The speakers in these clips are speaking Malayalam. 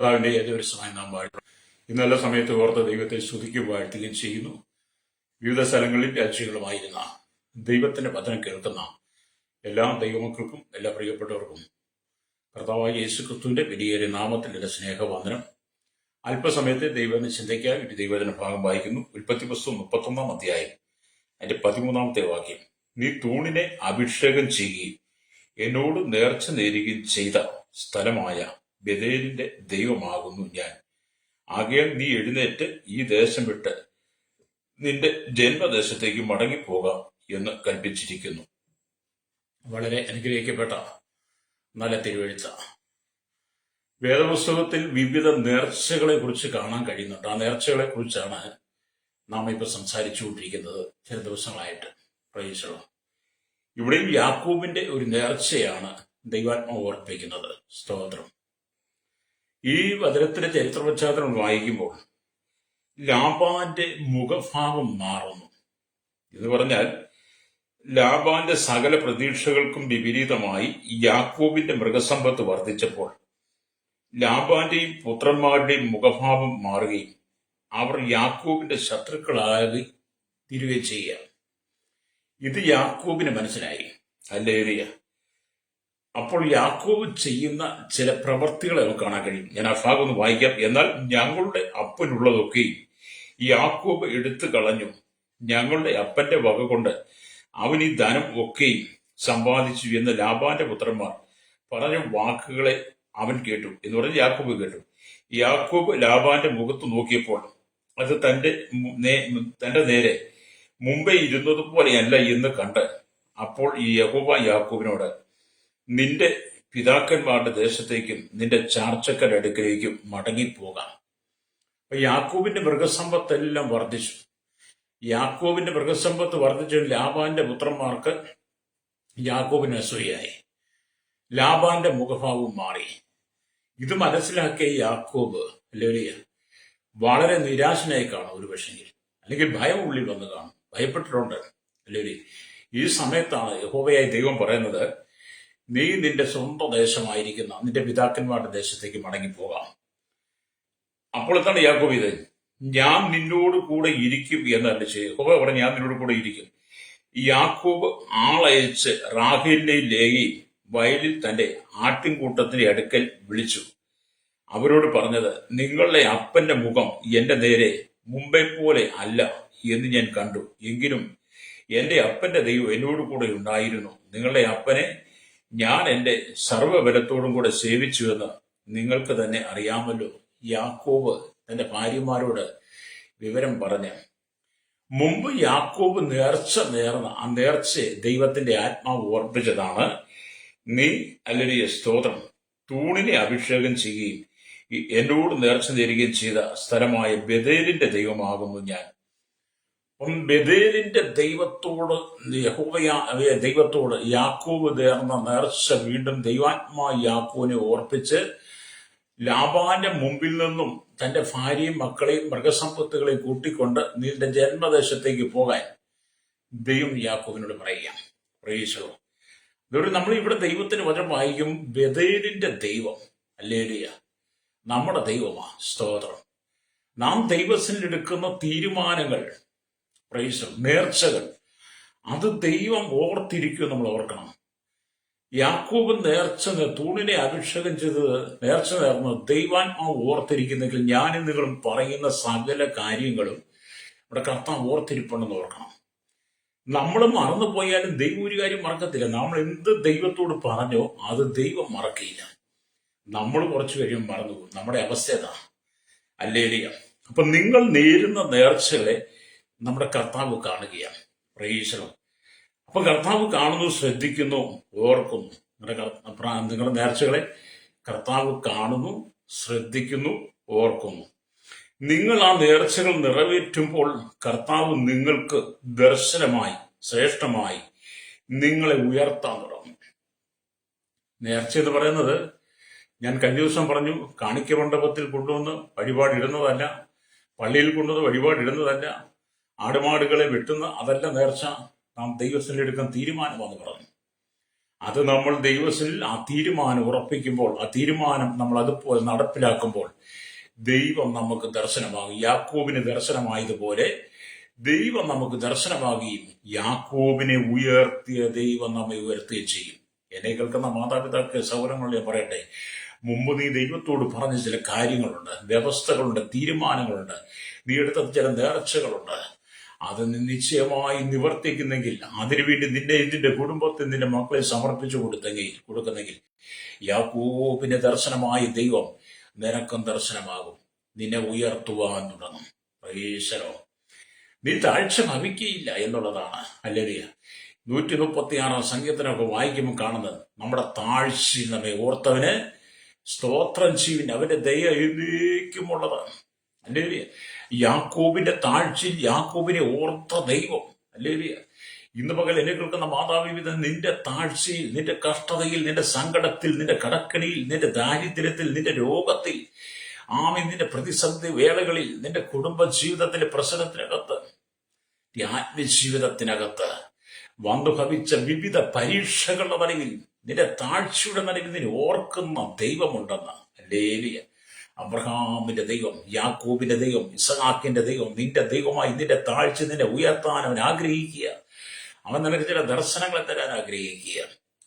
കർത്താവിന്റെ ഏതൊരുസമായി നാം വാഴ്ത്തും. ഇന്നല്ല സമയത്ത് ഓർത്ത ദൈവത്തെ സ്തുതിക്കുകയും വാഴ്ത്തുകയും ചെയ്യുന്നു. വിവിധ സ്ഥലങ്ങളിൽ രാജ്യങ്ങളുമായിരുന്ന ദൈവത്തിന്റെ വചനം കേൾക്കുന്ന എല്ലാ ദൈവമക്കൾക്കും എല്ലാ പ്രിയപ്പെട്ടവർക്കും കർത്താവായ യേശുക്രിസ്തുവിന്റെ വലിയൊരു നാമത്തിൽ എന്റെ സ്നേഹവന്ദനം. അല്പസമയത്തെ ദൈവത്തിന് ചിന്തയ്ക്കായി ഒരു ദൈവവചന ഭാഗം വായിക്കുന്നു. ഉൽപ്പത്തി പുസ്തകം 31 അധ്യായം അതിന്റെ 13 വാക്യം. നീ തൂണിനെ അഭിഷേകം ചെയ്യുകയും എന്നോട് നേർച്ച നേരുകയും ചെയ്ത സ്ഥലമായ ബേഥേലിന്റെ ദൈവമാകുന്നു ഞാൻ. ആകയാൽ നീ എഴുന്നേറ്റ് ഈ ദേശം വിട്ട് നിന്റെ ജന്മദേശത്തേക്ക് മടങ്ങിപ്പോകാം എന്ന് കൽപ്പിച്ചിരിക്കുന്നു. വളരെ അനുഗ്രഹിക്കപ്പെട്ട നല്ല തിരുവെഴുത്ത. വേദപുസ്തകത്തിൽ വിവിധ നേർച്ചകളെ കുറിച്ച് കാണാൻ കഴിയുന്നുണ്ട്. ആ നേർച്ചകളെ കുറിച്ചാണ് നാം ഇപ്പൊ സംസാരിച്ചുകൊണ്ടിരിക്കുന്നത് ചില ദിവസങ്ങളായിട്ട്. പ്രൈസലോ. ഇവിടെയും യാക്കോബിന്റെ ഒരു നേർച്ചയാണ് ദൈവാത്മാവ് ഓർപ്പിക്കുന്നത്. സ്തോത്രം. ഈ വചനത്തിന്റെ ചരിത്ര പശ്ചാത്തലം വായിക്കുമ്പോൾ ലാബാന്റെ മുഖഭാവം മാറുന്നു എന്ന് പറഞ്ഞാൽ ലാബാന്റെ സകല പ്രതീക്ഷകൾക്കും വിപരീതമായി യാക്കോബിന്റെ മൃഗസമ്പത്ത് വർദ്ധിച്ചപ്പോൾ ലാബാന്റെയും പുത്രന്മാരുടെയും മുഖഭാവം മാറുകയും അവർ യാക്കോബിന്റെ ശത്രുക്കളായി തീരുകയും ചെയ്യുക. ഇത് യാക്കോബിന് മനസ്സിലായി. ഹല്ലേലൂയ. അപ്പോൾ യാക്കോബ് ചെയ്യുന്ന ചില പ്രവർത്തികളെ നമുക്ക് കാണാൻ കഴിയും. ഞാൻ ആ ഭാഗം ഒന്ന് വായിക്കാം. എന്നാൽ ഞങ്ങളുടെ അപ്പനുള്ളതൊക്കെയും യാക്കോബ് എടുത്തു കളഞ്ഞു. ഞങ്ങളുടെ അപ്പന്റെ വക കൊണ്ട് അവൻ ഈ ധനം ഒക്കെയും സമ്പാദിച്ചു എന്ന് ലാബാന്റെ പുത്രന്മാർ പറഞ്ഞ വാക്കുകളെ അവൻ കേട്ടു എന്ന് പറഞ്ഞ് യാക്കോബ് കേട്ടു. യാക്കോബ് ലാബാന്റെ മുഖത്ത് നോക്കിയപ്പോൾ അത് തന്റെ നേരെ മുമ്പേ ഇരുന്നതുപോലെയല്ല എന്ന് കണ്ട് അപ്പോൾ ഈ യഹോവ യാക്കോബിനോട്, നിന്റെ പിതാക്കന്മാരുടെ ദേശത്തേക്കും നിന്റെ ചാർച്ചക്കാരുടെ അടുക്കലേക്കും മടങ്ങിപ്പോകാം. അപ്പൊ യാക്കോബിന്റെ മൃഗസമ്പത്തെല്ലാം വർദ്ധിച്ചു. യാക്കോബിന്റെ മൃഗസമ്പത്ത് വർദ്ധിച്ചു. ലാബാന്റെ പുത്രന്മാർക്ക് യാക്കോബിന് അസൂയായി. ലാബാന്റെ മുഖഭാവം മാറി. ഇത് മനസ്സിലാക്കിയ യാക്കോബ് ഹല്ലേലൂയ വളരെ നിരാശനായി കാണും. ഒരു പക്ഷെങ്കിൽ അല്ലെങ്കിൽ ഭയം ഉള്ളിൽ വന്ന് കാണും. ഭയപ്പെട്ടിട്ടുണ്ട്. ഹല്ലേലൂയ. ഈ സമയത്താണ് യഹോവയായ ദൈവം പറയുന്നത്, നീ നിന്റെ സ്വന്തം ദേശമായിരിക്കുന്ന നിന്റെ പിതാക്കന്മാരുടെ ദേശത്തേക്ക് മടങ്ങിപ്പോകാം. അപ്പോൾ എന്താണ് യാക്കോബ് ഇത്? ഞാൻ നിന്നോട് കൂടെ ഇരിക്കും എന്നല്ല ചെയ്യും. യഹോവ പറഞ്ഞു, ഞാൻ നിന്നോട് കൂടെ ഇരിക്കും. യാക്കോബ് ആളയച്ച് റാഹേലിനെയും ലേയെയും വയലിൽ തന്റെ ആട്ടിൻകൂട്ടത്തിന്റെ അടുക്കൽ വിളിച്ചു. അവരോട് പറഞ്ഞത്, നിങ്ങളുടെ അപ്പന്റെ മുഖം എന്റെ നേരെ മുമ്പേ പോലെ അല്ല എന്ന് ഞാൻ കണ്ടു. എങ്കിലും എന്റെ അപ്പന്റെ ദൈവം എന്നോട് കൂടെ ഉണ്ടായിരുന്നു. നിങ്ങളുടെ അപ്പനെ ഞാൻ എന്റെ സർവ്വബലത്തോടും കൂടെ സേവിച്ചുവെന്ന് നിങ്ങൾക്ക് തന്നെ അറിയാമല്ലോ. യാക്കോബ് തന്റെ ഭാര്യമാരോട് വിവരം പറഞ്ഞ് മുമ്പ് യാക്കോബ് നേർച്ച നേർന്ന ആ നേർച്ചയെ ദൈവത്തിന്റെ ആത്മാവ് ഓർപ്പിച്ചതാണ്. നീ അല്ലെങ്കിൽ സ്തോത്രം തൂണിനെ അഭിഷേകം ചെയ്യുകയും എന്നോട് നേർച്ച നേരുകയും ചെയ്ത സ്ഥലമായ ബേഥേലിന്റെ ദൈവമാകുന്നു ഞാൻ. ബേഥേലിന്റെ ദൈവത്തോട് യാക്കോബ് നേർന്ന നേർച്ച വീണ്ടും ദൈവാത്മാ യാക്കോബിനെ ഓർപ്പിച്ച് ലാബാന്റെ മുമ്പിൽ നിന്നും തന്റെ ഭാര്യയും മക്കളെയും മൃഗസമ്പത്തുകളെയും കൂട്ടിക്കൊണ്ട് നിന്റെ ജന്മദേശത്തേക്ക് പോകാൻ ദൈവം യാക്കോബിനോട് പറയുക. പ്രൈസലോ. ഇതോടെ നമ്മൾ ഇവിടെ ദൈവത്തിന് വചനം വായിക്കും. ബേഥേലിന്റെ ദൈവം ഹല്ലേലൂയ നമ്മുടെ ദൈവമാ. സ്തോത്രം. നാം ദൈവത്തിൽ എടുക്കുന്ന തീരുമാനങ്ങൾ, പ്രൈസ്, നേർച്ചകൾ, അത് ദൈവം ഓർത്തിരിക്കും. നമ്മൾ ഓർക്കണം. യാക്കോബ് തൂണിനെ അഭിഷേകം ചെയ്തത് നേർച്ച നേർന്നത് ദൈവാത്മാവ് ഓർത്തിരിക്കുന്നെങ്കിൽ ഞാനും നിങ്ങളും പറയുന്ന സകല കാര്യങ്ങളും ഇവിടെ കർത്താവ് ഓർത്തിരിപ്പുണ്ടെന്ന് ഓർക്കണം. നമ്മൾ മറന്നു പോയാലും ദൈവം ഒരു കാര്യം മറക്കത്തില്ല. നമ്മൾ എന്ത് ദൈവത്തോട് പറഞ്ഞോ അത് ദൈവം മറക്കില്ല. നമ്മൾ കുറച്ചു കഴിയുമ്പോൾ മറന്നു പോകും. നമ്മുടെ അവസ്ഥ ഏതാ? ഹല്ലേലൂയ. അപ്പൊ നിങ്ങൾ നേരുന്ന നേർച്ചകളെ നമ്മുടെ കർത്താവ് കാണുകയാണ്. പ്രൈസലോ. അപ്പൊ കർത്താവ് കാണുന്നു, ശ്രദ്ധിക്കുന്നു, ഓർക്കുന്നു. നിങ്ങളുടെ നേർച്ചകളെ കർത്താവ് കാണുന്നു, ശ്രദ്ധിക്കുന്നു, ഓർക്കുന്നു. നിങ്ങൾ ആ നേർച്ചകൾ നിറവേറ്റുമ്പോൾ കർത്താവ് നിങ്ങൾക്ക് ദർശനമായി ശ്രേഷ്ഠമായി നിങ്ങളെ ഉയർത്താൻ തുടങ്ങും. നേർച്ച എന്ന് പറയുന്നത് ഞാൻ കഴിഞ്ഞ ദിവസം പറഞ്ഞു, കാണിക്ക മണ്ഡപത്തിൽ കൊണ്ടുവന്ന് വഴിപാടിടുന്നതല്ല, പള്ളിയിൽ കൊണ്ടുവന്ന് വഴിപാടിടുന്നതല്ല, ആടുമാടുകളെ വെട്ടുന്ന അതല്ല നേർച്ച. നാം ദൈവത്തിൽ എടുക്കുന്ന തീരുമാനമാണെന്ന് പറഞ്ഞു. അത് നമ്മൾ ദൈവത്തിൽ ആ തീരുമാനം ഉറപ്പിക്കുമ്പോൾ, ആ തീരുമാനം നമ്മൾ അതുപോലെ നടപ്പിലാക്കുമ്പോൾ ദൈവം നമുക്ക് ദർശനമാകും. യാക്കോബിന് ദർശനമായതുപോലെ ദൈവം നമുക്ക് ദർശനമാകുകയും യാക്കോബിനെ ഉയർത്തിയ ദൈവം നമ്മെ ഉയർത്തുകയും ചെയ്യും. എന്നെ കേൾക്കുന്ന മാതാപിതാക്കൾ, സൗരങ്ങളെ പറയട്ടെ, മുമ്പ് നീ ദൈവത്തോട് പറഞ്ഞ ചില കാര്യങ്ങളുണ്ട്, വ്യവസ്ഥകളുണ്ട്, തീരുമാനങ്ങളുണ്ട്, നീ എടുത്ത ചില നേർച്ചകളുണ്ട്. അത് നീ നിശ്ചയമായി നിവർത്തിക്കുന്നെങ്കിൽ, അതിനുവേണ്ടി നിന്റെ കുടുംബത്തെ, നിന്റെ മക്കളെ സമർപ്പിച്ചു കൊടുക്കുന്നെങ്കിൽ യാക്കോബിന് ദർശനമായ ദൈവം നിനക്കും ദർശനമാകും, നിന്നെ ഉയർത്തുവാൻ തുടങ്ങും. ഈശ്വരോ, നീ താഴ്ച ഭവിക്കുകയില്ല എന്നുള്ളതാണ്. ഹല്ലേലൂയ. 136 സങ്കീർത്തനമൊക്കെ വായിക്കുമ്പോൾ കാണുന്നത്, നമ്മുടെ താഴ്ചയിൽ നമ്മെ ഓർത്തവന് സ്തോത്രം ചെയ്യുവിൻ, അവന്റെ ദയ എന്നേക്കുമുള്ളതാണ്. ഹല്ലേലൂയ. യാക്കോബിന്റെ താഴ്ചയിൽ യാക്കോബിനെ ഓർത്ത ദൈവം. ഹല്ലേലൂയ. ഇന്ന് പകൽ എന്നെ കേൾക്കുന്ന മാതാപിതാ, നിന്റെ താഴ്ചയിൽ, നിന്റെ കഷ്ടതയിൽ, നിന്റെ സങ്കടത്തിൽ, നിന്റെ കടക്കണിയിൽ, നിന്റെ ദാരിദ്ര്യത്തിൽ, നിന്റെ രോഗത്തിൽ, നിന്റെ പ്രതിസന്ധി വേളകളിൽ, നിന്റെ കുടുംബ ജീവിതത്തിലെ പ്രശ്നത്തിനകത്ത്, ആത്മജീവിതത്തിനകത്ത് വന്നു ഭവിച്ച വിവിധ പരീക്ഷകളുടെ നടുവിൽ, നിന്റെ താഴ്ചയുടെ നടുവിൽ നിന്നെ ഓർക്കുന്ന ദൈവമുണ്ടെന്ന്. ഹല്ലേലൂയ. അബ്രഹാമിന്റെ ദൈവം, യാക്കോബിന്റെ ദൈവം, ഇസഹാക്കിന്റെ ദൈവം, നിന്റെ ദൈവമായി നിന്റെ താഴ്ച നിന്നെ ഉയർത്താൻ അവൻ ആഗ്രഹിക്കുക. അവൻ നിനക്ക് ചില ദർശനങ്ങളെ തരാൻ ആഗ്രഹിക്കുക.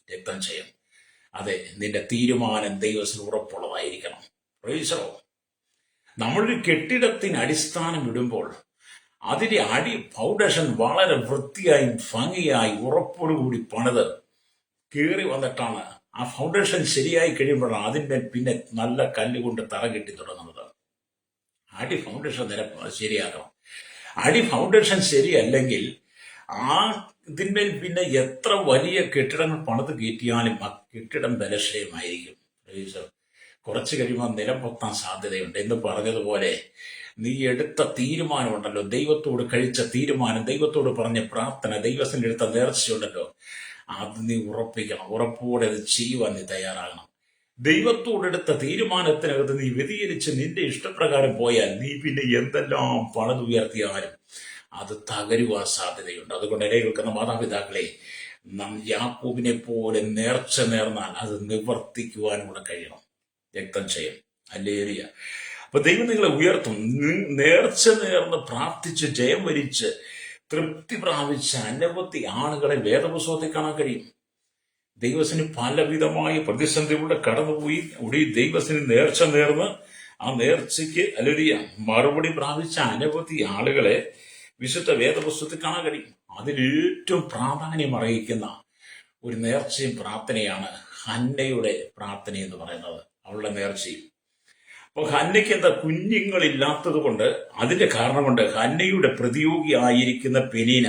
രക്തം ചെയ്യും. അതെ, നിന്റെ തീരുമാനം ദൈവത്തിന് ഉറപ്പുള്ളതായിരിക്കണം. പ്രൈസ്. നമ്മളൊരു കെട്ടിടത്തിന് അടിസ്ഥാനം ഇടുമ്പോൾ അതിന്റെ ഫൗണ്ടേഷൻ വളരെ വൃത്തിയായി, ഭംഗിയായി, ഉറപ്പോടുകൂടി പണിത് കീറി വന്നിട്ടാണ് ആ ഫൗണ്ടേഷൻ ശരിയായി കഴിയുമ്പോഴാണ് അതിന്മേൽ പിന്നെ നല്ല കല്ലുകൊണ്ട് തറ കെട്ടി തുടങ്ങുന്നത്. ഫൗണ്ടേഷൻ ശരിയാക്കണം. ഫൗണ്ടേഷൻ ശരിയല്ലെങ്കിൽ ഇതിന്മേൽ പിന്നെ എത്ര വലിയ കെട്ടിടങ്ങൾ പണിത് കയറ്റിയാലും ആ കെട്ടിടം ബലക്ഷയമായിരിക്കും. കുറച്ച് കഴിയുമ്പോൾ നിലം പൊത്താൻ സാധ്യതയുണ്ട്. എന്ന് പറഞ്ഞതുപോലെ നീ എടുത്ത തീരുമാനമുണ്ടല്ലോ, ദൈവത്തോട് കഴിച്ച തീരുമാനം, ദൈവത്തോട് പറഞ്ഞ പ്രാർത്ഥന, ദൈവത്തിന്റെ എടുത്ത നേർച്ചയുണ്ടല്ലോ, അത് നീ ഉറപ്പിക്കണം. ഉറപ്പോടെ അത് ചെയ്യുവാൻ നീ തയ്യാറാകണം. ദൈവത്തോടെടുത്ത തീരുമാനത്തിനകത്ത് നീ വ്യതിചലിച്ച് നിന്റെ ഇഷ്ടപ്രകാരം പോയാൽ നീ പിന്നെ എന്തെല്ലാം പണിതുയർത്തിയാലും അത് തകരുവാൻ സാധ്യതയുണ്ട്. അതുകൊണ്ട് ഇടയിൽ കേൾക്കുന്ന മാതാപിതാക്കളെ, നാം യാക്കോബിനെ പോലെ നേർച്ച നേർന്നാൽ അത് നിവർത്തിക്കുവാനും കൂടെ കഴിയണം. രക്തം ചെയ്യും. ഹല്ലേലൂയ. അപ്പൊ ദൈവം നിങ്ങളെ ഉയർത്തും. നേർച്ച നേർന്ന് പ്രാർത്ഥിച്ച് ജയം വരിച്ച് തൃപ്തി പ്രാപിച്ച അനവധി ആളുകളെ വേദപുസ്തകത്തിൽ കാണാൻ കഴിയും. ദൈവത്തിന് പലവിധമായ പ്രതിസന്ധികളുടെ കടന്നുപോയി ദൈവത്തിന് നേർച്ച നേർന്ന് ആ നേർച്ചയ്ക്ക് ഹല്ലേലൂയ മറുപടി പ്രാപിച്ച അനവധി ആളുകളെ വിശുദ്ധ വേദപുസ്തകത്തിൽ കാണാൻ കഴിയും. അതിലേറ്റവും പ്രാധാന്യം അറിയിക്കുന്ന ഒരു നേർച്ചയും പ്രാർത്ഥനയാണ് ഹന്നയുടെ പ്രാർത്ഥന എന്ന് പറയുന്നത്, അവളുടെ നേർച്ചയും. അപ്പൊ ഹന്നയ്ക്ക് എന്താ കുഞ്ഞുങ്ങളില്ലാത്തത് കൊണ്ട്, അതിന്റെ കാരണം കൊണ്ട് ഹന്നയുടെ പ്രതിയോഗിയായിരിക്കുന്ന പെനീന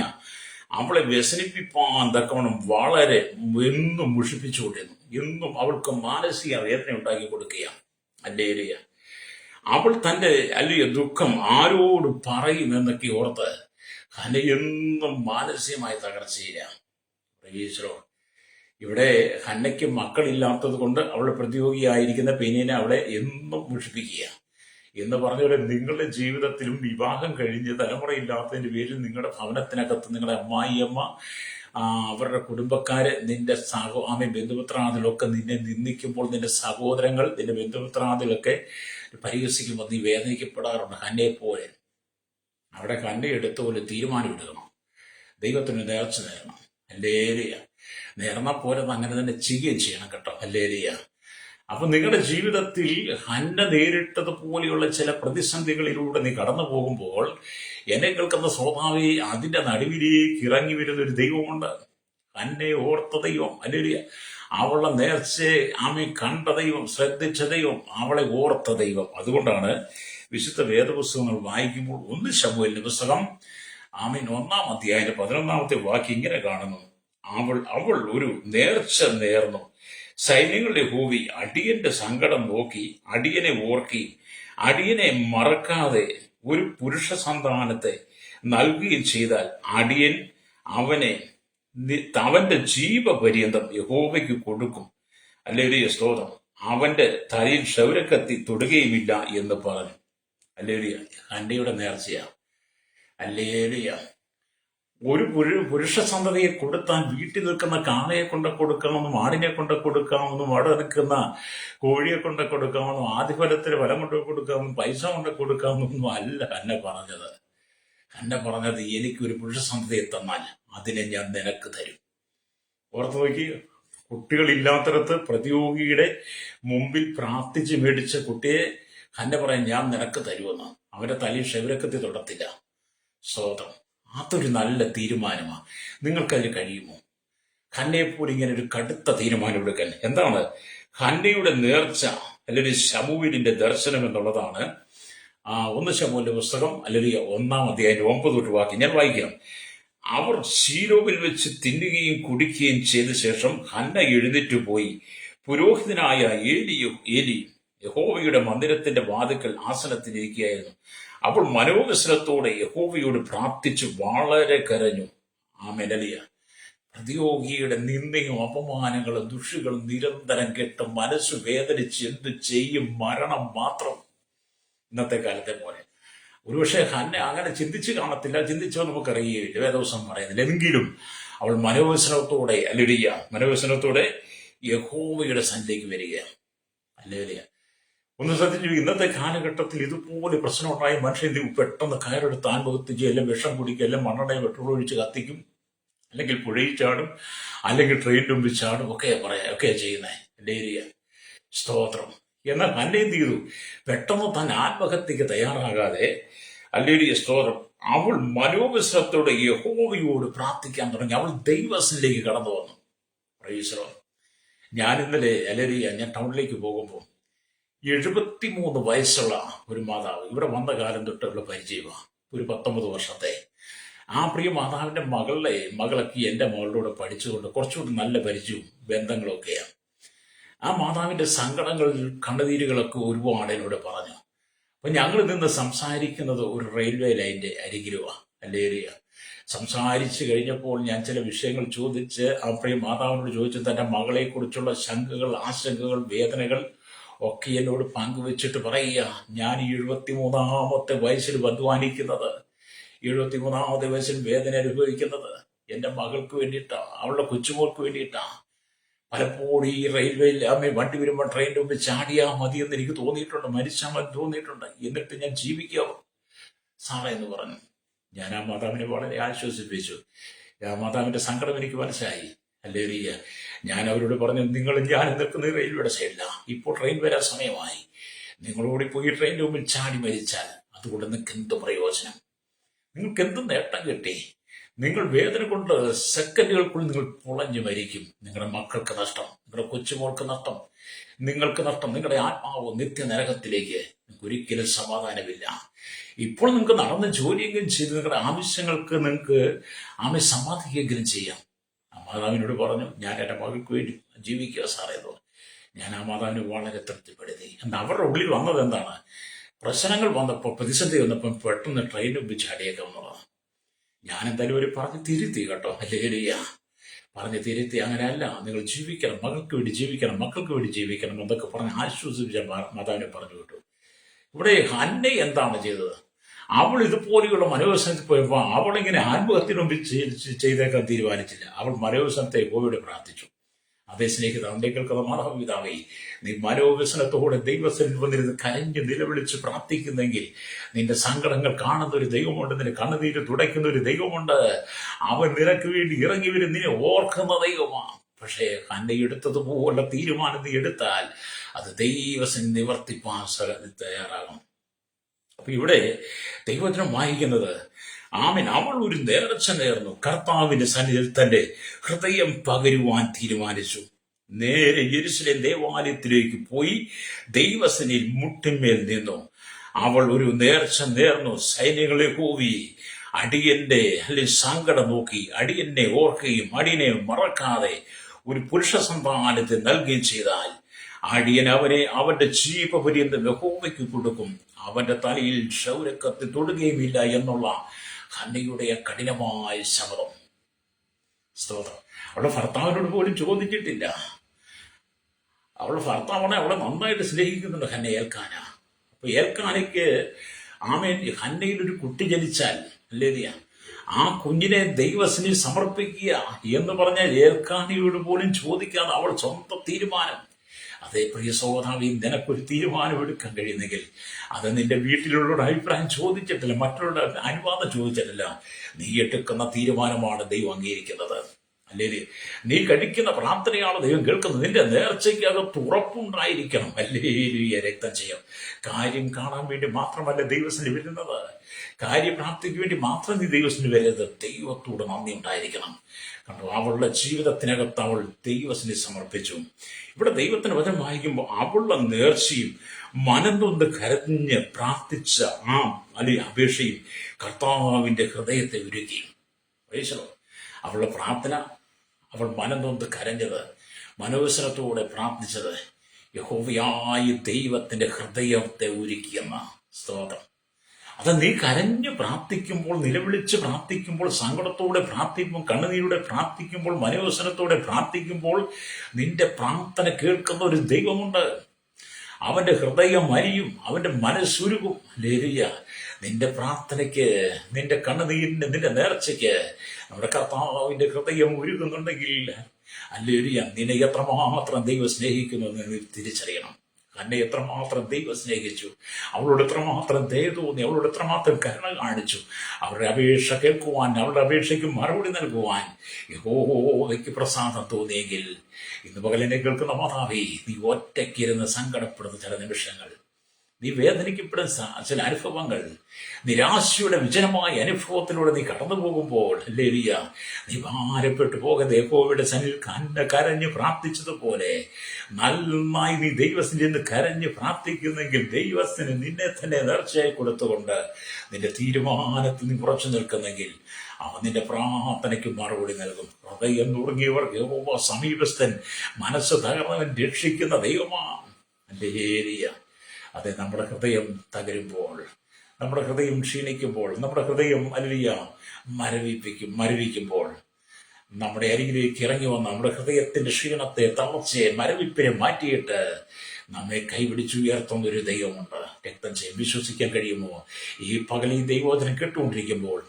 അവളെ വ്യസനിപ്പിപ്പാൻ തക്കവണ്ണം വളരെ എന്നും മുഷിപ്പിച്ചുകൊണ്ടിരുന്നു. എന്നും അവൾക്ക് മാനസിക വേദന ഉണ്ടാക്കി കൊടുക്കുകയാണ്. ഹല്ലേലൂയ. അവൾ തന്റെ ദുഃഖം ആരോട് പറയും എന്നൊക്കെ ഓർത്ത് ഹന്ന എന്നും മാനസികമായി തകർച്ചയിലാണ്. ഇവിടെ ഹന്നയ്ക്ക് മക്കളില്ലാത്തത് കൊണ്ട് അവളുടെ പ്രതിയോഗിയായിരിക്കുന്ന പെനീനെ അവളെ എന്നും മുഷിപ്പിക്കുക എന്ന് പറഞ്ഞ നിങ്ങളുടെ ജീവിതത്തിലും വിവാഹം കഴിഞ്ഞ് തലമുറയില്ലാത്തതിന്റെ പേരിൽ നിങ്ങളുടെ ഭവനത്തിനകത്ത് നിങ്ങളുടെ അമ്മായിയമ്മ, അവരുടെ കുടുംബക്കാര്, നിന്റെ ബന്ധുമിത്രാദികളൊക്കെ നിന്നെ നിന്ദിക്കുമ്പോൾ, നിന്റെ സഹോദരങ്ങൾ, നിന്റെ ബന്ധുമിത്രാദികളൊക്കെ പരിഹസിക്കുമ്പോൾ നീ വേദനിക്കപ്പെടാറുണ്ട്. ഹന്നയെ പോലെ അവിടെ ഹന്ന എടുത്ത പോലെ തീരുമാനം എടുക്കണം. ദൈവത്തിന് നേർച്ച നേരണം. ഹല്ലേലൂയ. നേർന്ന പോലെ അങ്ങനെ തന്നെ ചെയ്യുകയും ചെയ്യണം കേട്ടോ. ഹല്ലേലൂയ. അപ്പൊ നിങ്ങളുടെ ജീവിതത്തിൽ ഹന്ന നേരിട്ടതുപോലെയുള്ള ചില പ്രതിസന്ധികളിലൂടെ നീ കടന്നു പോകുമ്പോൾ എന്നെ കേൾക്കുന്ന സ്വഭാവി അതിന്റെ നടുവിലേക്ക് ഇറങ്ങി വരുന്ന ഒരു ദൈവമുണ്ട്. ഹന്നയെ ഓർത്ത ദൈവം. ഹല്ലേലൂയ. അവളുടെ നേർച്ചയെ കണ്ട ദൈവം, ശ്രദ്ധിച്ച ദൈവം, അവളെ ഓർത്ത ദൈവം. അതുകൊണ്ടാണ് വിശുദ്ധ വേദപുസ്തകങ്ങൾ വായിക്കുമ്പോൾ 1 ശമൂവേലിന്റെ പുസ്തകം 1-ാം അധ്യായത്തിന്റെ 11-ാമത്തെ വാക്യം ഇങ്ങനെ കാണുന്നു. അവൾ ഒരു നേർച്ച നേർന്നു. സൈന്യങ്ങളുടെ യഹോവ അടിയന്റെ സങ്കടം നോക്കി അടിയനെ ഓർക്കി അടിയനെ മറക്കാതെ ഒരു പുരുഷ സന്താനത്തെ നൽകുകയും ചെയ്താൽ അടിയൻ അവന്റെ ജീവപര്യന്തം യഹോവയ്ക്ക് കൊടുക്കും. ഹല്ലേലൂയ. സ്തോത്രം. അവന്റെ തലയിൽ ക്ഷൗരക്കത്തി തൊടുകയുമില്ല എന്ന് പറഞ്ഞു. ഹല്ലേലൂയ. ഹന്നയുടെ നേർച്ചയാണ്. ഹല്ലേലൂയ. ഒരു പുരുഷ സന്തതിയെ കൊടുത്താൽ വീട്ടിൽ നിൽക്കുന്ന കാളയെ കൊണ്ട് കൊടുക്കാമെന്നും ആടിനെ കൊണ്ട് കൊടുക്കാമെന്നും അവിടെ നിൽക്കുന്ന കോഴിയെ കൊണ്ട് കൊടുക്കാമെന്നും ആദ്യഫലത്തിന് ഫലം കൊണ്ട് കൊടുക്കാമെന്നും പൈസ കൊണ്ട് കൊടുക്കാമെന്നൊന്നും അല്ല ഹന്ന പറഞ്ഞത്. ഹന്ന പറഞ്ഞത്, എനിക്കൊരു പുരുഷ സന്തതിയെ തന്നാൽ അതിനെ ഞാൻ നിനക്ക് തരും. ഓർത്ത് നോക്കി, കുട്ടികളില്ലാത്തിടത്ത് പ്രതിയോഗിയുടെ മുമ്പിൽ പ്രാർത്ഥിച്ച് മേടിച്ച കുട്ടിയെ ഹന്ന പറയാൻ ഞാൻ നിനക്ക് തരുമെന്ന്. അവന്റെ തലയിൽ ക്ഷൗരക്കത്തി തൊടത്തില്ല. സ്തോത്രം. അതൊരു നല്ല തീരുമാനമാണ്. നിങ്ങൾക്കതിന് കഴിയുമോ? ഹന്നയെപ്പോലെ ഇങ്ങനെ ഒരു കടുത്ത തീരുമാനം എടുക്കാൻ. എന്താണ് ഹന്നയുടെ നേർച്ച അല്ലെങ്കിൽ ശമൂവേലിന്റെ ദർശനം എന്നുള്ളതാണ്. 1 ശമൂവേലിന്റെ പുസ്തകം അല്ലെങ്കിൽ 1-ാം അധ്യായം 9 വാക്യം ഞാൻ വായിക്കാം. അവർ ശീലോവിൽ വെച്ച് തിന്നുകയും കുടിക്കുകയും ചെയ്ത ശേഷം ഹന്ന എഴുന്നേറ്റ് പോയി പുരോഹിതനായ ഏലി യഹോവയുടെ മന്ദിരത്തിന്റെ വാതിക്കൽ ആസനത്തിലിരിക്കുകയായിരുന്നു. അവൾ മനോവ്യസനത്തോടെ യഹോവയോട് പ്രാർത്ഥിച്ചു വളരെ കരഞ്ഞു. ആമേൻ. പ്രതിയോഗിയുടെ നിന്ദയും അപമാനങ്ങളും ദുഷികളും നിരന്തരം കേട്ട് മനസ്സ് വേദനിച്ച് എന്ത് ചെയ്യും? മരണം മാത്രം. ഇന്നത്തെ കാലത്തെ പോലെ ഒരുപക്ഷെ ഹന്ന അങ്ങനെ ചിന്തിച്ച് കാണത്തില്ല. ചിന്തിച്ചോ നമുക്കറിയില്ല, വേദവസം പറയുന്നില്ല. എങ്കിലും അവൾ മനോവ്യസനത്തോടെ യഹോവയുടെ സന്നിധിയിലേക്ക് വരികയാണ്. അല്ലേലിയ. ഒന്ന് ശ്രദ്ധിച്ചു, ഇന്നത്തെ കാലഘട്ടത്തിൽ ഇതുപോലെ പ്രശ്നം ഉണ്ടായ മനുഷ്യൻ പെട്ടെന്ന് കയറെടുത്ത് ആത്മഹത്യ എല്ലാം വിഷം കുടിക്കുക, എല്ലാം മണ്ണെണ്ണയെ പെട്രോൾ ഒഴിച്ച് കത്തിക്കും, അല്ലെങ്കിൽ പുഴയിൽ ചാടും, അല്ലെങ്കിൽ ട്രെയിനിന്റെ മുമ്പിൽ ചാടും, ഒക്കെയാ ചെയ്യുന്നത്. ഡേരിയ. സ്തോത്രം. എന്നാൽ ഹന്ന എന്ത് ചെയ്തു? പെട്ടെന്ന് താൻ ആത്മഹത്യക്ക് തയ്യാറാകാതെ, അല്ലെങ്കിൽ സ്തോത്രം, അവൾ മനോവിശ്രമത്തോടെ യഹോവയോട് പ്രാർത്ഥിക്കാൻ തുടങ്ങി. അവൾ ദൈവത്തിലേക്ക് കടന്നു വന്നു. പ്രൈസ്. ഞാൻ ഇന്നലെ ഞാൻ ടൗണിലേക്ക് പോകുമ്പോൾ 73 വയസ്സുള്ള ഒരു മാതാവ് ഇവിടെ വന്ന കാലം തൊട്ടുള്ള പരിചയമാണ്. ഒരു 19 വർഷത്തെ ആ പ്രിയ മാതാവിന്റെ മകളൊക്കെ എൻ്റെ മകളുടെ പഠിച്ചുകൊണ്ട് കുറച്ചുകൂടി നല്ല പരിചയവും ബന്ധങ്ങളും ഒക്കെയാണ്. ആ മാതാവിന്റെ സങ്കടങ്ങൾ കണ്ണുനീരുകളൊക്കെ ഒരുപാട് എന്നോട് പറഞ്ഞു. അപ്പൊ ഞങ്ങൾ നിന്ന് സംസാരിക്കുന്നത് ഒരു റെയിൽവേ ലൈനിന്റെ അരികിലുമാണ്. അല്ലേരിയ. സംസാരിച്ചു കഴിഞ്ഞപ്പോൾ ഞാൻ ചില വിഷയങ്ങൾ ചോദിച്ച് ആ പ്രിയ മാതാവിനോട് ചോദിച്ചു തന്റെ മകളെ കുറിച്ചുള്ള ശങ്കകൾ, ആശങ്കകൾ, വേദനകൾ ഒക്കെ എന്നോട് പങ്കുവെച്ചിട്ട് പറയുക, ഞാൻ 73-ാമത്തെ വയസ്സിൽ അധ്വാനിക്കുന്നത്, 73-ാമത്തെ വയസ്സിൽ വേദന അനുഭവിക്കുന്നത് എൻ്റെ മകൾക്ക് വേണ്ടിയിട്ടാണ്, അവളുടെ കൊച്ചുമോൾക്ക് വേണ്ടിയിട്ടാണ്. പലപ്പോഴും ഈ റെയിൽവേയിൽ വണ്ടി വരുമ്പോൾ ട്രെയിനിന്റെ മുമ്പ് ചാടിയാ മതിയെന്ന് എനിക്ക് തോന്നിയിട്ടുണ്ട്, മരിച്ചാൽ മതി തോന്നിയിട്ടുണ്ട്. എന്നിട്ട് ഞാൻ ജീവിക്കാവോ സാറേ എന്ന് പറഞ്ഞു. ഞാൻ ആ മാതാവിനെ വളരെ ആശ്വസിപ്പിച്ചു. ആ മാതാവിന്റെ സങ്കടം എനിക്ക് മനസ്സിലായി. അല്ലേറിയ. ഞാൻ അവരോട് പറഞ്ഞു, ഞാൻ നിൽക്കുന്ന റെയിൽവേയുടെ സൈഡില്ല, ഇപ്പോൾ ട്രെയിൻ വരാൻ സമയമായി. നിങ്ങളോട് പോയി ട്രെയിനിന്റെ മുമ്പിൽ ചാടി മരിച്ചാൽ അതുകൊണ്ട് നിങ്ങൾക്ക് എന്ത് പ്രയോജനം? നിങ്ങൾക്ക് എന്ത് നേട്ടം കിട്ടി? നിങ്ങൾ വേദന കൊണ്ട് സെക്കൻഡുകൾക്കുള്ളിൽ നിങ്ങൾ പുളഞ്ഞു മരിക്കും. നിങ്ങളുടെ മക്കൾക്ക് നഷ്ടം, നിങ്ങളുടെ കൊച്ചുമോൾക്ക് നഷ്ടം, നിങ്ങൾക്ക് നഷ്ടം, നിങ്ങളുടെ ആത്മാവ് നിത്യനരകത്തിലേക്ക്. നിങ്ങൾക്ക് ഒരിക്കലും സമാധാനമില്ല. ഇപ്പോൾ നിങ്ങൾക്ക് നടന്ന് ജോലിയെങ്കിലും ചെയ്ത് നിങ്ങളുടെ ആവശ്യങ്ങൾക്ക് നിങ്ങൾക്ക് സമാധിക്കെങ്കിലും ചെയ്യാം. ആ മാതാവിനോട് പറഞ്ഞു, ഞാൻ എൻ്റെ മകൾക്ക് വേണ്ടി ജീവിക്കുക സാറേ എന്ന്. ഞാൻ ആ മാതാവിനെ വളരെ തൃപ്തിപ്പെടുത്തി. എന്നാൽ അവരുടെ ഉള്ളിൽ വന്നത് എന്താണ്? പ്രശ്നങ്ങൾ വന്നപ്പോൾ, പ്രതിസന്ധി വന്നപ്പോൾ പെട്ടെന്ന് ട്രെയിൻ മുമ്പ് ചാടിയേക്കാം എന്നുള്ളതാണ്. ഞാൻ എന്തായാലും ഒരു പറഞ്ഞ് തിരുത്തി കേട്ടോ. അല്ലേലിയ. പറഞ്ഞ് തിരുത്തി. അങ്ങനെയല്ല, നിങ്ങൾ ജീവിക്കണം, മകൾക്ക് വേണ്ടി ജീവിക്കണം, മക്കൾക്ക് വേണ്ടി ജീവിക്കണം എന്നൊക്കെ പറഞ്ഞ് ആശ്വസിപ്പിച്ച മാതാവിനെ പറഞ്ഞു വിട്ടു. ഇവിടെ ഹന്ന എന്താണ് ചെയ്തത്? അവൾ ഇതുപോലെയുള്ള മനോവ്യസനത്തിൽ പോയപ്പോൾ അവളിങ്ങനെ ആത്മഹത്യന് മുമ്പിൽ ചെയ്തേക്കാൻ തീരുമാനിച്ചില്ല. അവൾ മനോവ്യസനത്തെ യഹോവയോട് പ്രാർത്ഥിച്ചു. അതേ സ്നേഹിത, അവന്റെ കേൾക്കുന്ന മാതാപിതാവേ, നീ മനോവ്യസനത്തോടെ ദൈവത്തിൽ വന്നിരുന്ന് കരഞ്ഞ് നിലവിളിച്ച് പ്രാർത്ഥിക്കുന്നെങ്കിൽ നിന്റെ സങ്കടങ്ങൾ കാണുന്ന ഒരു ദൈവമുണ്ട്, നിന്റെ കണ്ണുനീര് തുടയ്ക്കുന്ന ഒരു ദൈവമുണ്ട്. അവൻ നിനക്ക് വേണ്ടി ഇറങ്ങി വരും, നിന്നെ ഓർക്കുന്ന ദൈവമാണ്. പക്ഷേ ഹന്ന എടുത്തതുപോലെ തീരുമാനം നീ എടുത്താൽ അത് ദൈവത്തിന് നിവർത്തിപ്പാൻ തയ്യാറാകണം. അപ്പൊ ഇവിടെ ദൈവത്തിനും വായിക്കുന്നത്, ആമേൻ, അവൾ ഒരു നേർച്ച നേർന്നു, കർത്താവിന്റെ സന്നിധിയിൽ തന്റെ ഹൃദയം പകരുവാൻ തീരുമാനിച്ചു. നേരെ യെരൂശലേം ദേവാലയത്തിലേക്ക് പോയി ദൈവസന്നിധിയിൽ മുട്ടിന്മേൽ നിന്നു. അവൾ ഒരു നേർച്ച നേർന്നു, സൈന്യങ്ങളെ കൂവി, അടിയന്റെ സങ്കടം നോക്കി അടിയനെ ഓർക്കുകയും അടിയനെ മറക്കാതെ ഒരു പുരുഷ സന്താനത്തെ നൽകുകയും ചെയ്താൽ അടിയൻ അവന്റെ ജീവപര്യന്തം യഹോവയ്ക്ക് കൊടുക്കും, അവന്റെ തലയിൽ ക്ഷൗരക്കത്തി തൊടുകയുമില്ല എന്നുള്ള ഹന്നയുടെ കഠിനമായ ശബ്ദം. സ്തോത്രം. അവളുടെ ഭർത്താവിനോട് പോലും ചോദിച്ചിട്ടില്ല. അവളുടെ ഭർത്താവാണ് അവളെ നന്നായിട്ട് സ്നേഹിക്കുന്നുണ്ട് ഹന്ന ഏൽക്കാന. അപ്പൊ ഏൽക്കാനയ്ക്ക് ഹന്നയിൽ ഒരു കുട്ടി ജനിച്ചാൽ, അല്ലേറിയ, ആ കുഞ്ഞിനെ ദൈവത്തിന് സമർപ്പിക്കുക എന്ന് പറഞ്ഞാൽ ഏൽക്കാനിയോട് പോലും ചോദിക്കാതെ അവൾ സ്വന്തം തീരുമാനം. അതേ പ്രിയ സഹോദരി, നിനക്കൊരു തീരുമാനം എടുക്കാൻ കഴിയുന്നെങ്കിൽ അത് നിന്റെ വീട്ടിലുള്ളവരുടെ അഭിപ്രായം ചോദിച്ചിട്ടില്ല, മറ്റുള്ളവരുടെ അനുവാദം ചോദിച്ചിട്ടില്ല, നീ എടുക്കുന്ന തീരുമാനമാണ് ദൈവം അംഗീകരിക്കുന്നത്. അല്ലേ? നീ കഴിക്കുന്ന പ്രാർത്ഥനയാണ് ദൈവം കേൾക്കുന്നത്. നിന്റെ നേർച്ചയ്ക്ക് അകത്ത് ഉറപ്പുണ്ടായിരിക്കണം. അല്ലേ? രക്തം ചെയ്യും. കാര്യം കാണാൻ വേണ്ടി മാത്രമല്ല ദൈവത്തിന് വരുന്നത്, കാര്യപ്രാപ്തിക്ക് വേണ്ടി മാത്രം നീ ദൈവത്തിന് വരരുത്. ദൈവത്തോട് നന്ദി ഉണ്ടായിരിക്കണം. കണ്ടോ, അവളുടെ ജീവിതത്തിനകത്ത് അവൾ ദൈവത്തിന് സമർപ്പിച്ചു. ഇവിടെ ദൈവത്തിന് വചനം വായിക്കുമ്പോൾ അവളുടെ നേർച്ചയും മനം തൊന്ന് കരഞ്ഞ് പ്രാർത്ഥിച്ച അപേക്ഷയും കർത്താവിന്റെ ഹൃദയത്തെ ഉരുക്കി. അവളുടെ പ്രാർത്ഥന, അവൾ മനം തൊന്ന് കരഞ്ഞത്, മനോവസരത്തോടെ പ്രാർത്ഥിച്ചത് യഹോവയായ ദൈവത്തിന്റെ ഹൃദയത്തെ ഉരുക്കിയെന്ന സ്തോത്രം. അത് നീ കരഞ്ഞു പ്രാർത്ഥിക്കുമ്പോൾ, നിലവിളിച്ച് പ്രാർത്ഥിക്കുമ്പോൾ, സങ്കടത്തോടെ പ്രാർത്ഥിക്കുമ്പോൾ, കണ്ണുനീരോടെ പ്രാർത്ഥിക്കുമ്പോൾ, മനോവസനത്തോടെ പ്രാർത്ഥിക്കുമ്പോൾ നിന്റെ പ്രാർത്ഥന കേൾക്കുന്ന ഒരു ദൈവമുണ്ട്. അവന്റെ ഹൃദയം അരിയും, അവന്റെ മനസ്സുരുകും. ലേലിയ, നിന്റെ പ്രാർത്ഥനയ്ക്ക്, നിന്റെ കണ്ണുനീരിന്, നിന്റെ നേർച്ചയ്ക്ക് നമ്മുടെ കർത്താവിന്റെ ഹൃദയം ഉരുകുന്നുണ്ടെങ്കിൽ, അല്ലേലിയ, നിന്നെ എത്രമാത്രം ദൈവം സ്നേഹിക്കുന്നു എന്ന് തിരിച്ചറിയണം. തന്നെ എത്രമാത്രം ദൈവം സ്നേഹിച്ചു, അവളോട് എത്രമാത്രം ദയ തോന്നി, അവളോട് എത്രമാത്രം കരുണ കാണിച്ചു. അവരുടെ അപേക്ഷ കേൾക്കുവാൻ, അവരുടെ അപേക്ഷയ്ക്ക് മറുപടി നൽകുവാൻ യഹോവയ്ക്ക് പ്രസാദം തോന്നിയെങ്കിൽ, ഇന്ന് പകലിനെ കേൾക്കുന്ന മാതാവേ, നീ ഒറ്റയ്ക്കിരുന്ന് സങ്കടപ്പെടുന്ന ചില നിമിഷങ്ങൾ, നീ വേദനിക്കപ്പെടുന്ന ചില അനുഭവങ്ങൾ, നിരാശയുടെ വിജനമായ അനുഭവത്തിലൂടെ നീ കടന്നു പോകുമ്പോൾ, ലേലിയ, നീ ഭാരപ്പെട്ടു പോകാതെ യഹോവയുടെ സന്നിധിയിൽ കരഞ്ഞ് പ്രാർത്ഥിച്ചതുപോലെ നന്നായി നീ ദൈവത്തിന് നിന്ന് കരഞ്ഞ് പ്രാർത്ഥിക്കുന്നെങ്കിൽ, ദൈവത്തിന് നിന്നെ തന്നെ നേർച്ചയായി കൊടുത്തുകൊണ്ട് നിന്റെ തീരുമാനത്തിൽ നീ ഉറച്ചു നിൽക്കുന്നെങ്കിൽ, അവൻ നിന്റെ പ്രാർത്ഥനയ്ക്ക് മറുപടി നൽകും. ഹൃദയം നുറുങ്ങിയവർ യഹോവ സമീപസ്ഥൻ, മനസ്സ് തകർന്നവൻ രക്ഷിക്കുന്ന ദൈവമാണ്. ലേലിയ, അതെ, നമ്മുടെ ഹൃദയം തകരുമ്പോൾ, നമ്മുടെ ഹൃദയം ക്ഷീണിക്കുമ്പോൾ, നമ്മുടെ ഹൃദയം മരവിക്കുമ്പോൾ, നമ്മുടെ അരികിലേക്ക് ഇറങ്ങി വന്ന നമ്മുടെ ഹൃദയത്തിന്റെ ക്ഷീണത്തെ, തളർച്ചയെ, മരവിപ്പിനെ മാറ്റിയിട്ട് നമ്മെ കൈപിടിച്ചുയർത്തുന്ന ഒരു ദൈവമുണ്ട്. രക്തം ചെയ്യും. വിശ്വസിക്കാൻ കഴിയുമോ? ഈ പകൽ ഈ ദൈവവചനം കേട്ടുകൊണ്ടിരിക്കുമ്പോൾ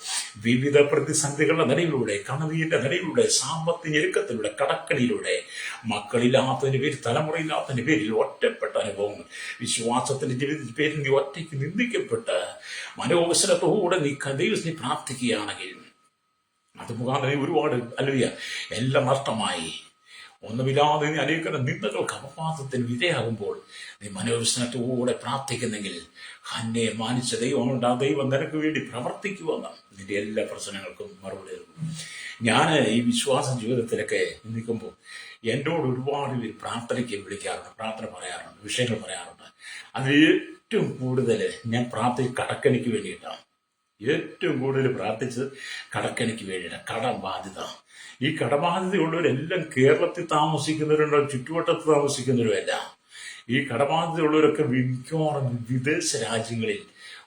വിവിധ പ്രതിസന്ധികളുടെ നടുവിലൂടെ, കണ്ണുനീരിന്റെ നടുവിലൂടെ, സാമ്പത്തിക ഞെരുക്കത്തിലൂടെ, കടക്കണിയിലൂടെ, മക്കളില്ലാത്തതിന്റെ പേരിൽ, തലമുറയില്ലാത്തതിന്റെ പേരിൽ ഒറ്റപ്പെട്ട അനുഭവങ്ങൾ, വിശ്വാസത്തിന്റെ ജീവിതത്തിന്റെ പേരിൽ നീ ഒറ്റയ്ക്ക് നിന്ദിക്കപ്പെട്ട് മനോവസരത്തോടെ നീ ദൈവത്തിന് പ്രാർത്ഥിക്കുകയാണെങ്കിൽ, അത് മുഖാന്തരം ഒരുപാട് എല്ലാം നഷ്ടമായി, ഒന്നുമില്ലാതെ നീ അനേക നിന്ദകൾക്ക്, അപവാദത്തിന് വിധേയാകുമ്പോൾ നീ മനോവിസ്നത്തോടെ പ്രാർത്ഥിക്കുന്നെങ്കിൽ, ഹന്നെ മാനിച്ച ദൈവമുണ്ട്. ആ ദൈവം നിനക്ക് വേണ്ടി പ്രവർത്തിക്കുമെന്ന് നിന്റെ എല്ലാ പ്രശ്നങ്ങൾക്കും മറുപടി നൽകും. ഞാൻ ഈ വിശ്വാസ ജീവിതത്തിലൊക്കെ നിൽക്കുമ്പോൾ എന്നോട് ഒരുപാട് പേര് പ്രാർത്ഥനയ്ക്ക് വിളിക്കാറുണ്ട്, പ്രാർത്ഥന പറയാറുണ്ട്, വിഷയങ്ങൾ പറയാറുണ്ട്. അതിൽ ഏറ്റവും കൂടുതൽ ഞാൻ കടക്കണിക്ക് വേണ്ടിയിട്ടാണ്. ഏറ്റവും കൂടുതൽ പ്രാർത്ഥിച്ചത് കടക്കണിക്ക് വേണ്ടിയിട്ടാണ്. കടബാധ്യത. ഈ കടബാധ്യതയുള്ളവരെല്ലാം കേരളത്തിൽ താമസിക്കുന്നവരുണ്ടോ, ചുറ്റുവട്ടത്ത് താമസിക്കുന്നവരുമല്ല. ഈ കടബാധ്യതയുള്ളവരൊക്കെ മിക്കവാറും വിദേശ രാജ്യങ്ങളിൽ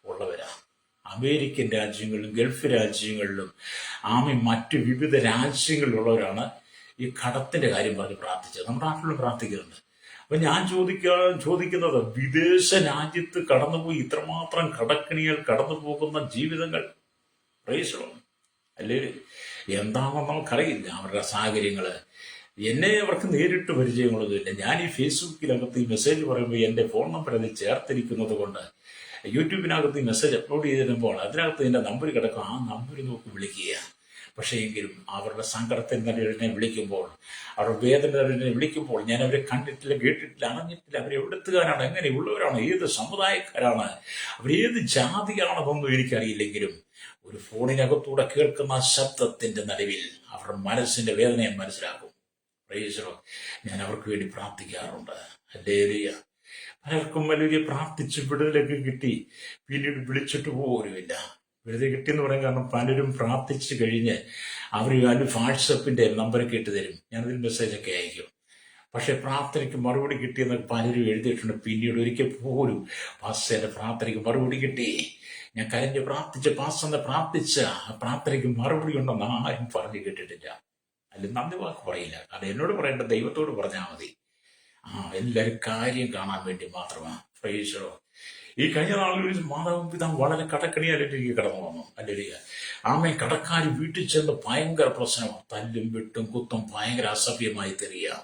ഉള്ളവരാണ്. അമേരിക്കൻ രാജ്യങ്ങളിലും ഗൾഫ് രാജ്യങ്ങളിലും മറ്റു വിവിധ രാജ്യങ്ങളിലുള്ളവരാണ് ഈ കടത്തിന്റെ കാര്യം പറഞ്ഞ് പ്രാർത്ഥിച്ചത്. നമ്മുടെ നാട്ടിലും പ്രാർത്ഥിക്കുന്നുണ്ട്. അപ്പൊ ഞാൻ ചോദിക്കുന്നത്, വിദേശ രാജ്യത്ത് കടന്നുപോയി ഇത്രമാത്രം കടക്കണികൾ കടന്നു പോകുന്ന ജീവിതങ്ങൾ അല്ലേ, എന്താണെന്ന് നമുക്കറിയില്ല അവരുടെ സാഹചര്യങ്ങൾ. എന്നെ അവർക്ക് നേരിട്ട് പരിചയങ്ങളൊന്നുമില്ല. ഞാൻ ഈ ഫേസ്ബുക്കിനകത്ത് ഈ മെസ്സേജ് പറയുമ്പോൾ എൻ്റെ ഫോൺ നമ്പർ അതിൽ ചേർത്തിരിക്കുന്നത് കൊണ്ട്, യൂട്യൂബിനകത്ത് ഈ മെസ്സേജ് അപ്ലോഡ് ചെയ്തിരുമ്പോൾ അതിനകത്ത് എൻ്റെ നമ്പർ കിടക്കും. ആ നമ്പർ നോക്കി വിളിക്കുക. പക്ഷേ എങ്കിലും അവരുടെ സങ്കടത്തിൽ തന്നെ വിളിക്കുമ്പോൾ, അവരുടെ വേദന തന്നെ വിളിക്കുമ്പോൾ, ഞാൻ അവരെ കണ്ടിട്ടില്ല, കേട്ടിട്ടില്ല, അറിഞ്ഞിട്ടില്ല, അവരെ എവിടെത്തുകാരാണ്, എങ്ങനെയുള്ളവരാണ്, ഏത് സമുദായക്കാരാണ്, അവരേത് ജാതിയാണെന്നൊന്നും എനിക്കറിയില്ലെങ്കിലും ഒരു ഫോണിനകത്തൂടെ കേൾക്കുന്ന ശബ്ദത്തിന്റെ നടുവിൽ അവരുടെ മനസ്സിന്റെ വേദന ഞാൻ മനസ്സിലാക്കും. ഞാൻ അവർക്ക് വേണ്ടി പ്രാർത്ഥിക്കാറുണ്ട്. ഹല്ലേലൂയ. പലർക്കും വലിയ പ്രാർത്ഥിച്ച് വിടുതലൊക്കെ കിട്ടി, പിന്നീട് വിളിച്ചിട്ട് പോരുമില്ല. വിടുതൽ കിട്ടിയെന്ന് പറയാൻ കാരണം പലരും പ്രാർത്ഥിച്ചു കഴിഞ്ഞ് അവർ വാട്സപ്പിന്റെ നമ്പറൊക്കെ ഇട്ട് തരും, ഞാനതിൽ മെസ്സേജൊക്കെ അയക്കും. പക്ഷെ പ്രാർത്ഥനയ്ക്ക് മറുപടി കിട്ടിയെന്നൊക്കെ പലരും എഴുതിയിട്ടുണ്ട്. പിന്നീട് ഒരിക്കൽ പോലും പാസ്റ്ററിന്റെ പ്രാർത്ഥനയ്ക്ക് മറുപടി കിട്ടി, ഞാൻ കരഞ്ഞ് പ്രാർത്ഥിച്ച് പാസ്റ്ററിനെ പ്രാർത്ഥിച്ച പ്രാർത്ഥനയ്ക്ക് മറുപടി ഉണ്ടെന്ന് ആരും പറഞ്ഞു കേട്ടിട്ടില്ല. അതിൽ നന്ദി വാക്ക് പറയില്ല. അത് എന്നോട് പറയേണ്ട ദൈവത്തോട് പറഞ്ഞാൽ മതി. എല്ലാവരും കാര്യം കാണാൻ വേണ്ടി മാത്രമാണ്. പ്രൈസോ. ഈ കഴിഞ്ഞ നാളിൽ ഒരു മാതാവും പിതാവും വളരെ കടക്കണിയായിട്ട് എനിക്ക് കടന്നു വന്നു. അല്ലെങ്കിൽ ആമേ കടക്കാർ വീട്ടിൽ ചെന്ന് ഭയങ്കര പ്രശ്നമാണ്, തല്ലും വെട്ടും കുത്തും ഭയങ്കര അസഭ്യമായി തെറിയുക.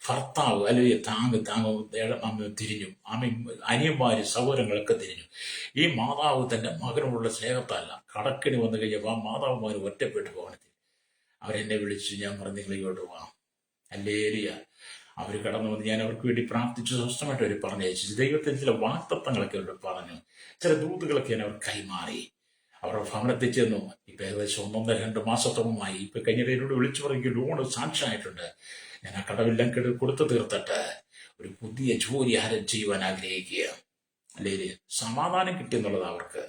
ഭർത്താവ് അല്ലെങ്കിൽ താങ്ങ് തിരിഞ്ഞു, ആമേ അനിയന്മാര് സഹോദരങ്ങളൊക്കെ തിരിഞ്ഞു. ഈ മാതാവ് തന്റെ മകനോടുള്ള സ്നേഹത്തല്ല, കടക്കിന് വന്നു കഴിഞ്ഞപ്പോൾ ആ മാതാവുമാർ ഒറ്റപ്പെട്ടു പോകണത്തിൽ അവരെന്നെ വിളിച്ചു. ഞാൻ പറഞ്ഞു നിങ്ങൾ ഇങ്ങോട്ട് പോകാം. അല്ലേലിയ. അവർ കടന്നു വന്ന് ഞാൻ അവർക്ക് വേണ്ടി പ്രാർത്ഥിച്ചു. സ്വസ്ഥമായിട്ട് അവർ പറഞ്ഞയച്ചു. ദൈവത്തിന് ചില വാക്തത്വങ്ങളൊക്കെ അവർ പറഞ്ഞു, ചില ദൂതുകളൊക്കെ ഞാൻ അവർ കൈമാറി. അവരുടെ ഭവനത്തിൽ ചെന്നു. ഇപ്പൊ ഏകദേശം 1.5-2 മാസത്തോളമായി. ഇപ്പൊ കഴിഞ്ഞവരോട് വിളിച്ചു പറയും ലോണ് സാക്ഷായിട്ടുണ്ട്. ഞാൻ ആ കടവെല്ലാം കൊടുത്തു തീർത്തിട്ട് ഒരു പുതിയ ജോലി ആരും ചെയ്യുവാൻ ആഗ്രഹിക്കുക. അല്ലേ സമാധാനം കിട്ടിയെന്നുള്ളത് അവർക്ക്,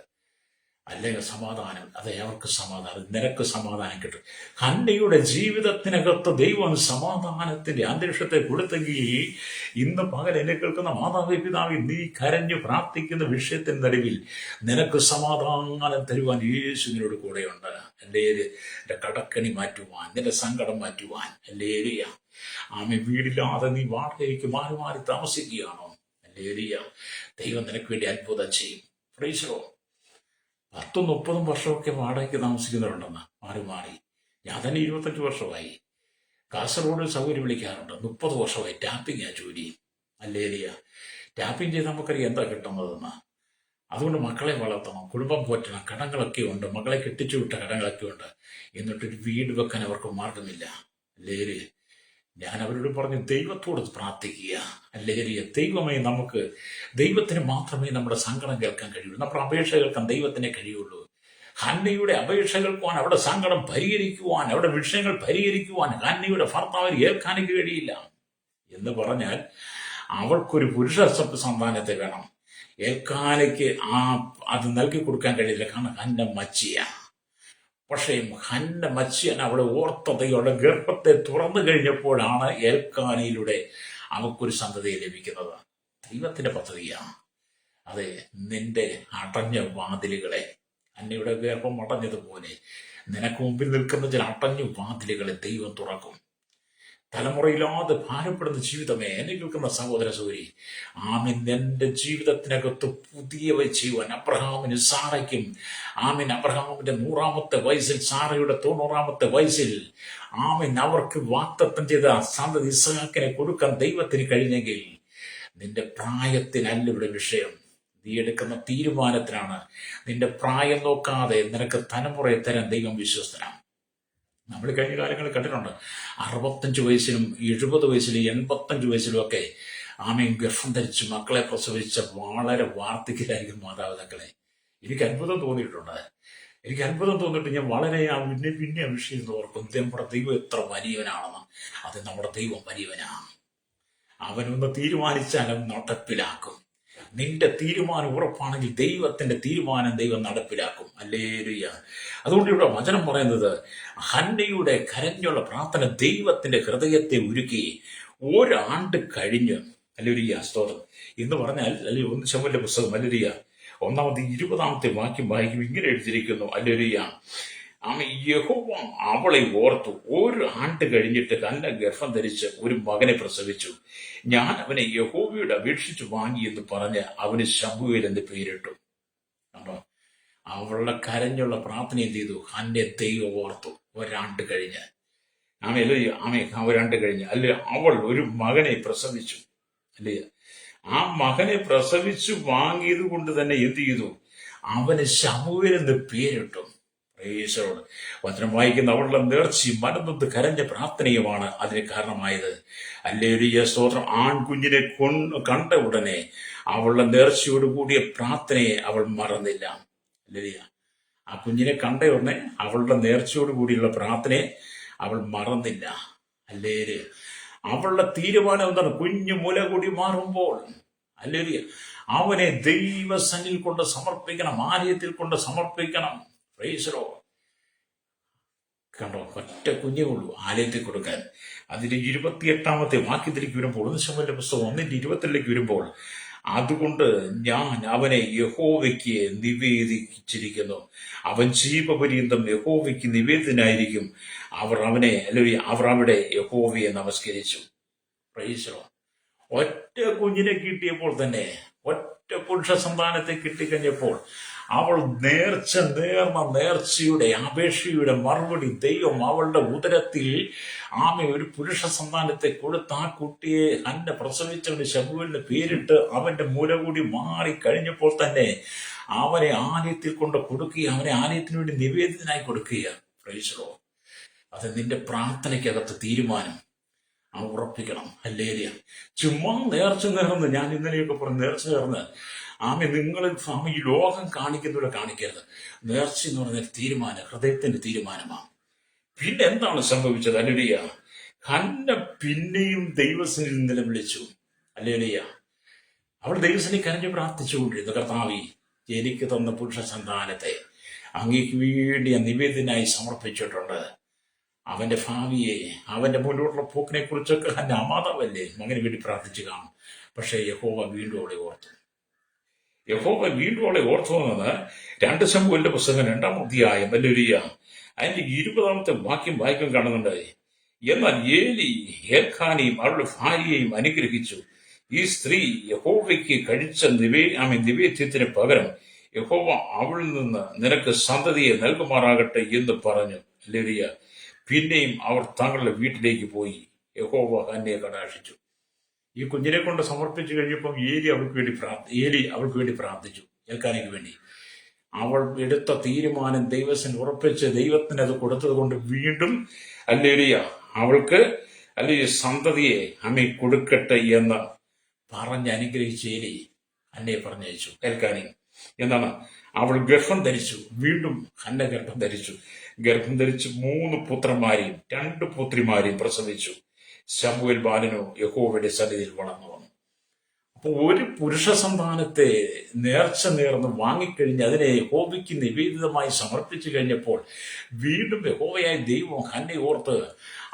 അല്ലെങ്കിൽ സമാധാനം, അതെ അവർക്ക് സമാധാനം, നിനക്ക് സമാധാനം കിട്ടും. ഹന്നയുടെ ജീവിതത്തിനകത്ത് ദൈവം സമാധാനത്തിന്റെ അന്തരീക്ഷത്തെ കൊടുത്തെങ്കിൽ ഇന്ന് പകൽ എന്നെ കേൾക്കുന്ന മാതാവേ പിതാവേ, നീ കരഞ്ഞു പ്രാർത്ഥിക്കുന്ന വിഷയത്തിന് നടുവിൽ നിനക്ക് സമാധാനം തരുവാൻ യേശു നിന്നോട് കൂടെയുണ്ട്. അല്ലേ എന്റെ കടക്കണി മാറ്റുവാൻ, നിന്റെ സങ്കടം മാറ്റുവാൻ. അല്ലേ ആമേ വീടില്ലാതെ നീ വാടകയ്ക്ക് മാറി മാറി താമസിക്കുകയാണോ? അല്ലേ ദൈവം നിനക്ക് വേണ്ടി അത്ഭുതം ചെയ്യും. Price the Lord. 10-30 വർഷമൊക്കെ വാടകയ്ക്ക് താമസിക്കുന്നവരുണ്ടെന്ന് മാറി മാറി. ഞാൻ തന്നെ 25 വർഷമായി. കാസർഗോഡ് സൗകര്യം വിളിക്കാറുണ്ട്. 30 വർഷമായി ടാപ്പിംഗ് ആ ജോലി. അല്ലേലിയ. ടാപ്പിംഗ് ചെയ്ത് നമുക്കറിയാം എന്താ കിട്ടുന്നതെന്ന്. അതുകൊണ്ട് മക്കളെ വളർത്തണം, കുടുംബം പോറ്റണം, കടങ്ങളൊക്കെ ഉണ്ട്, മകളെ കെട്ടിച്ചു വിട്ട കടങ്ങളൊക്കെ ഉണ്ട്. എന്നിട്ടൊരു വീട് വെക്കാൻ അവർക്ക് മാർഗമില്ല. അല്ലേല് ഞാൻ അവരോട് പറഞ്ഞു, ദൈവത്തോട് പ്രാർത്ഥിക്കുക. അല്ലേലിയ. ദൈവമേ, നമുക്ക് ദൈവത്തിന് മാത്രമേ നമ്മുടെ സങ്കടം കേൾക്കാൻ കഴിയുള്ളൂ, നമ്മുടെ അപേക്ഷ കേൾക്കാൻ ദൈവത്തിനെ കഴിയുള്ളൂ. ഹന്നയുടെ അപേക്ഷ കേൾക്കുവാൻ, അവിടെ സങ്കടം പരിഹരിക്കുവാൻ, അവിടെ വിഷയങ്ങൾ പരിഹരിക്കുവാൻ ഹന്നയുടെ ഭർത്താവിന് ഏൽക്കാനിക്ക് കഴിയില്ല. എന്ന് പറഞ്ഞാൽ അവൾക്കൊരു പുരുഷ സന്താനത്തെ വേണം. ഏൽക്കാനയ്ക്ക് അത് നൽകി കൊടുക്കാൻ കഴിയില്ല, കാരണം ഹന്ന മച്ചിയ. പക്ഷേ ഹന്ന മച്ചിയൻ അവിടെ ഓർത്തത് അവളുടെ ഗർഭത്തെ തുറന്നു കഴിഞ്ഞപ്പോഴാണ് ഏൽക്കാനയിലൂടെ അവൾക്കൊരു സന്തതിയെ ലഭിക്കുന്നത്. ദൈവത്തിന്റെ പദ്ധതിയാണ്. അതെ, നിന്റെ അടഞ്ഞ വാതിലുകളെ, ഹന്നയുടെ ഗർഭം അടഞ്ഞതുപോലെ നിനക്ക് മുമ്പിൽ നിൽക്കുന്ന ചില അടഞ്ഞ വാതിലുകളെ ദൈവം തുറക്കും. തലമുറയില്ലാതെ ഭാരപ്പെടുന്ന ജീവിതമേ, എന്നെ കേൾക്കുന്ന സഹോദര സൗരി, ആമീൻ, എന്റെ ജീവിതത്തിനകത്ത് പുതിയവ ചെയ്യുവാൻ അബ്രഹാമിന് സാറയ്ക്കും, ആമീൻ, അബ്രഹാമിന്റെ 100-ാമത്തെ വയസ്സിൽ, സാറയുടെ 90-ാമത്തെ വയസ്സിൽ, ആമീൻ, അവർക്ക് വാഗ്ദത്തം ചെയ്ത സന്തതി ഇസ്ഹാക്കിനെ കൊടുക്കാൻ ദൈവത്തിന് കഴിഞ്ഞെങ്കിൽ നിന്റെ പ്രായത്തിനല്ല ഇവിടെ വിഷയം, നീ എടുക്കുന്ന തീരുമാനത്തിനാണ്. നിന്റെ പ്രായം നോക്കാതെ നിനക്ക് തലമുറയെ തരാൻ ദൈവം വിശ്വസ്തനാണ്. നമ്മൾ കഴിഞ്ഞ കാലങ്ങളിൽ കണ്ടിട്ടുണ്ട്. 65 വയസ്സിലും 70 വയസ്സിലും 85 വയസ്സിലും ഒക്കെ ആമയും ഗർഭം ധരിച്ച് മക്കളെ പ്രസവിച്ച വളരെ വാർദ്ധക്യരായിരിക്കും മാതാപിതാക്കളെ. എനിക്ക് അത്ഭുതം തോന്നിയിട്ട് ഞാൻ വളരെ പിന്നെ വിഷയം ഓർക്കും, നമ്മുടെ ദൈവം എത്ര വലിയവനാണെന്ന്. അത് നമ്മുടെ ദൈവം വലിയവനാണ്. അവനൊന്ന് തീരുമാനിച്ചാലും നടപ്പിലാക്കും. നിന്റെ തീരുമാനം ഉറപ്പാണെങ്കിൽ ദൈവത്തിന്റെ തീരുമാനം ദൈവം നടപ്പിലാക്കും. ഹല്ലേലൂയ. അതുകൊണ്ട് ഇവിടെ വചനം പറയുന്നത്, ഹന്നയുടെ കരഞ്ഞുള്ള പ്രാർത്ഥന ദൈവത്തിന്റെ ഹൃദയത്തെ ഉരുക്കി. 1 ആണ്ട് കഴിഞ്ഞ്, ഹല്ലേലൂയ, സ്തോത്രം എന്ന് പറഞ്ഞാൽ, അല്ലെങ്കിൽ 1 ശമൂവേലിന്റെ പുസ്തകം, ഹല്ലേലൂയ, 1-ാമത്തെ വാക്യം വായിക്കും, ഇങ്ങനെ എഴുതിയിരിക്കുന്നു. ഹല്ലേലൂയ. യഹോവ അവളെ ഓർത്തു. 1 ആണ്ട് കഴിഞ്ഞിട്ട് ഹന്ന ഗർഭം ധരിച്ച് ഒരു മകനെ പ്രസവിച്ചു. ഞാൻ അവനെ യഹോവയോട് അപേക്ഷിച്ചു വാങ്ങി എന്ന് പറഞ്ഞ് അവന് ശമൂവേൽ എന്ന് പേരിട്ടു. കണ്ടോ, അവളുടെ കരഞ്ഞുള്ള പ്രാർത്ഥന എന്ത് ചെയ്തു? ഹന്നെ ദൈവം ഓർത്തു. 1 ആണ്ട് കഴിഞ്ഞ്, ഒരാണ്ട് കഴിഞ്ഞ്, അല്ലെ, അവൾ ഒരു മകനെ പ്രസവിച്ചു. അല്ലേ, ആ മകനെ പ്രസവിച്ചു വാങ്ങിയത് കൊണ്ട് തന്നെ എന്ത് ചെയ്തു? അവന് ശമൂവേൽ എന്ന് പേരിട്ടു. ഈശോട് വചനം വായിക്കുന്ന അവളുടെ നേർച്ചയും മനംനൊന്ന് കരഞ്ഞ പ്രാർത്ഥനയുമാണ് അതിന് കാരണമായത്. ഹല്ലേലൂയ, സ്തോത്രം. ആൺകുഞ്ഞിനെ കണ്ട ഉടനെ അവളുടെ നേർച്ചയോട് കൂടിയ പ്രാർത്ഥനയെ അവൾ മറന്നില്ല. ഹല്ലേലൂയ. ആ കുഞ്ഞിനെ കണ്ട ഉടനെ അവളുടെ നേർച്ചയോട് കൂടിയുള്ള പ്രാർത്ഥനയെ അവൾ മറന്നില്ല. ഹല്ലേലൂയ. അവളുടെ തീരുമാനം എന്താണ്? കുഞ്ഞു മുല കൂടി മാറുമ്പോൾ, ഹല്ലേലൂയ, അവനെ ദൈവസന്നിധിയിൽ കൊണ്ട് സമർപ്പിക്കണം, ആലയത്തിൽ കൊണ്ട് സമർപ്പിക്കണം. Price the Lord. കണ്ടോ, ഒറ്റ കുഞ്ഞേ ഉള്ളൂ ആലയത്തിൽ കൊടുക്കാൻ. അതിന്റെ 28-ാമത്തെ വാക്യത്തിലേക്ക് വരുമ്പോൾ, 1 ശമൂവേലിന്റെ പുസ്തകം 1:22 വരുമ്പോൾ, അതുകൊണ്ട് ഞാൻ അവനെ യഹോവയ്ക്ക് നിവേദിച്ചിരിക്കുന്നു, അവൻ ജീവപര്യന്തം യഹോവയ്ക്ക് നിവേദനായിരിക്കും. അവർ അവിടെ യഹോവയെ നമസ്കരിച്ചു. Price the Lord. ഒറ്റ കുഞ്ഞിനെ കിട്ടിയപ്പോൾ തന്നെ, ഒറ്റ പുരുഷ സന്താനത്തെ കിട്ടിക്കഴിഞ്ഞപ്പോൾ അവൾ നേർന്ന നേർച്ചയുടെ അപേക്ഷയുടെ മറുപടി ദൈവം അവളുടെ ഉദരത്തിൽ ഒരു പുരുഷ സന്താനത്തെ കൊടുത്ത് ആ കുട്ടിയെ ഹന്ന പ്രസവിച്ചവന് ശമൂവേലിന് പേരിട്ട് അവന്റെ മുല കൂടി മാറി കഴിഞ്ഞപ്പോൾ തന്നെ അവനെ ആലയത്തിൽ കൊണ്ട് കൊടുക്കുക, അവനെ ആലയത്തിന് വേണ്ടി നിവേദിതനായി കൊടുക്കുക. പ്രൈസലോ, അത് നിന്റെ പ്രാർത്ഥനയ്ക്കകത്ത് തീരുമാനം ഉറപ്പിക്കണം. ഹല്ലേലൂയ. ചുമ്മാ നേർന്ന് ഞാൻ ഇന്നലെയൊക്കെ പറഞ്ഞു നേർച്ച നേർന്ന് നിങ്ങൾ ഈ ലോകം കാണിക്കുന്നവരെ കാണിക്കരുത്. നേർച്ച എന്ന് പറഞ്ഞാൽ തീരുമാനം, ഹൃദയത്തിന്റെ തീരുമാനമാണ്. പിന്നെ എന്താണ് സംഭവിച്ചത്? ഹല്ലേലൂയ. ഹന്ന പിന്നെയും ദൈവസന്നിധിയിൽ നിലവിളിച്ചു. ഹല്ലേലൂയ. അവൾ ദൈവസന്നിധിയിൽ കരഞ്ഞു പ്രാർത്ഥിച്ചുകൊണ്ടിരുന്നു, കർത്താവേ, എനിക്ക് തന്ന പുരുഷ സന്താനത്തെ അങ്ങേക്ക് വേണ്ടി നിവേദനായി സമർപ്പിച്ചിട്ടുണ്ട്. അവന്റെ ഭാവിയെ, അവന്റെ മുന്നോട്ടുള്ള പോക്കിനെ കുറിച്ചൊക്കെ ഹന്ന അമാതാവല്ലേ മകന് വേണ്ടി പ്രാർത്ഥിച്ചു കാണും. പക്ഷെ യഹോവ വീണ്ടും അവളെ ഓർത്തു. എന്നത് 2 ശമൂവേലിന്റെ പുസ്തകം 2-ാം അധ്യായം ഹല്ലേലൂയ അതിന്റെ 20-ാമത്തെ വാക്യം വായിക്കാൻ കാണുന്നുണ്ട്. എന്നാൽ ഏലി എൽക്കാനെയും അവളുടെ ഭാര്യയെയും അനുഗ്രഹിച്ചു. ഈ സ്ത്രീ യഹോവയ്ക്ക് കഴിച്ച നിവേദ്യത്തിന് പകരം യഹോവ അവളിൽ നിന്ന് നിനക്ക് സന്തതിയെ നൽകുമാറാകട്ടെ എന്ന് പറഞ്ഞു. ഹല്ലേലൂയ. പിന്നെയും അവർ തങ്ങളുടെ വീട്ടിലേക്ക് പോയി. യഹോവ ഹന്നയെ കടാക്ഷിച്ചു. ഈ കുഞ്ഞിനെ കൊണ്ട് സമർപ്പിച്ചു കഴിഞ്ഞപ്പം ഏലി അവൾക്ക് വേണ്ടി പ്രാർത്ഥിച്ചു, എൽക്കാനയ്ക്ക് വേണ്ടി. അവൾ എടുത്ത തീരുമാനം ദൈവത്തിന് ഉറപ്പിച്ച് ദൈവത്തിന് അത് കൊടുത്തത് കൊണ്ട് വീണ്ടും ഹല്ലേലൂയ അവൾക്ക് സന്തതിയെ കൊടുക്കട്ടെ എന്ന് പറഞ്ഞ് അനുഗ്രഹിച്ച് ഏലി ഹന്നയെ പറഞ്ഞയച്ചു. എൽക്കാനെ എന്താണ്? അവൾ ഗർഭം ധരിച്ചു. വീണ്ടും ഹന്ന ഗർഭം ധരിച്ചു. 3 പുത്രന്മാരെയും 2 പുത്രിമാരെയും പ്രസവിച്ചു. ശമൂവേൽ ബാലനോ യഹോവയുടെ സന്നിധിയിൽ വളർന്നു വന്നു. അപ്പൊ ഒരു പുരുഷ സന്താനത്തെ നേർന്ന് വാങ്ങിക്കഴിഞ്ഞ് അതിനെ യഹോവയ്ക്ക് നിവേദിതമായി സമർപ്പിച്ചു കഴിഞ്ഞപ്പോൾ വീണ്ടും യഹോവയായ ദൈവം ഹന്നെ ഓർത്ത്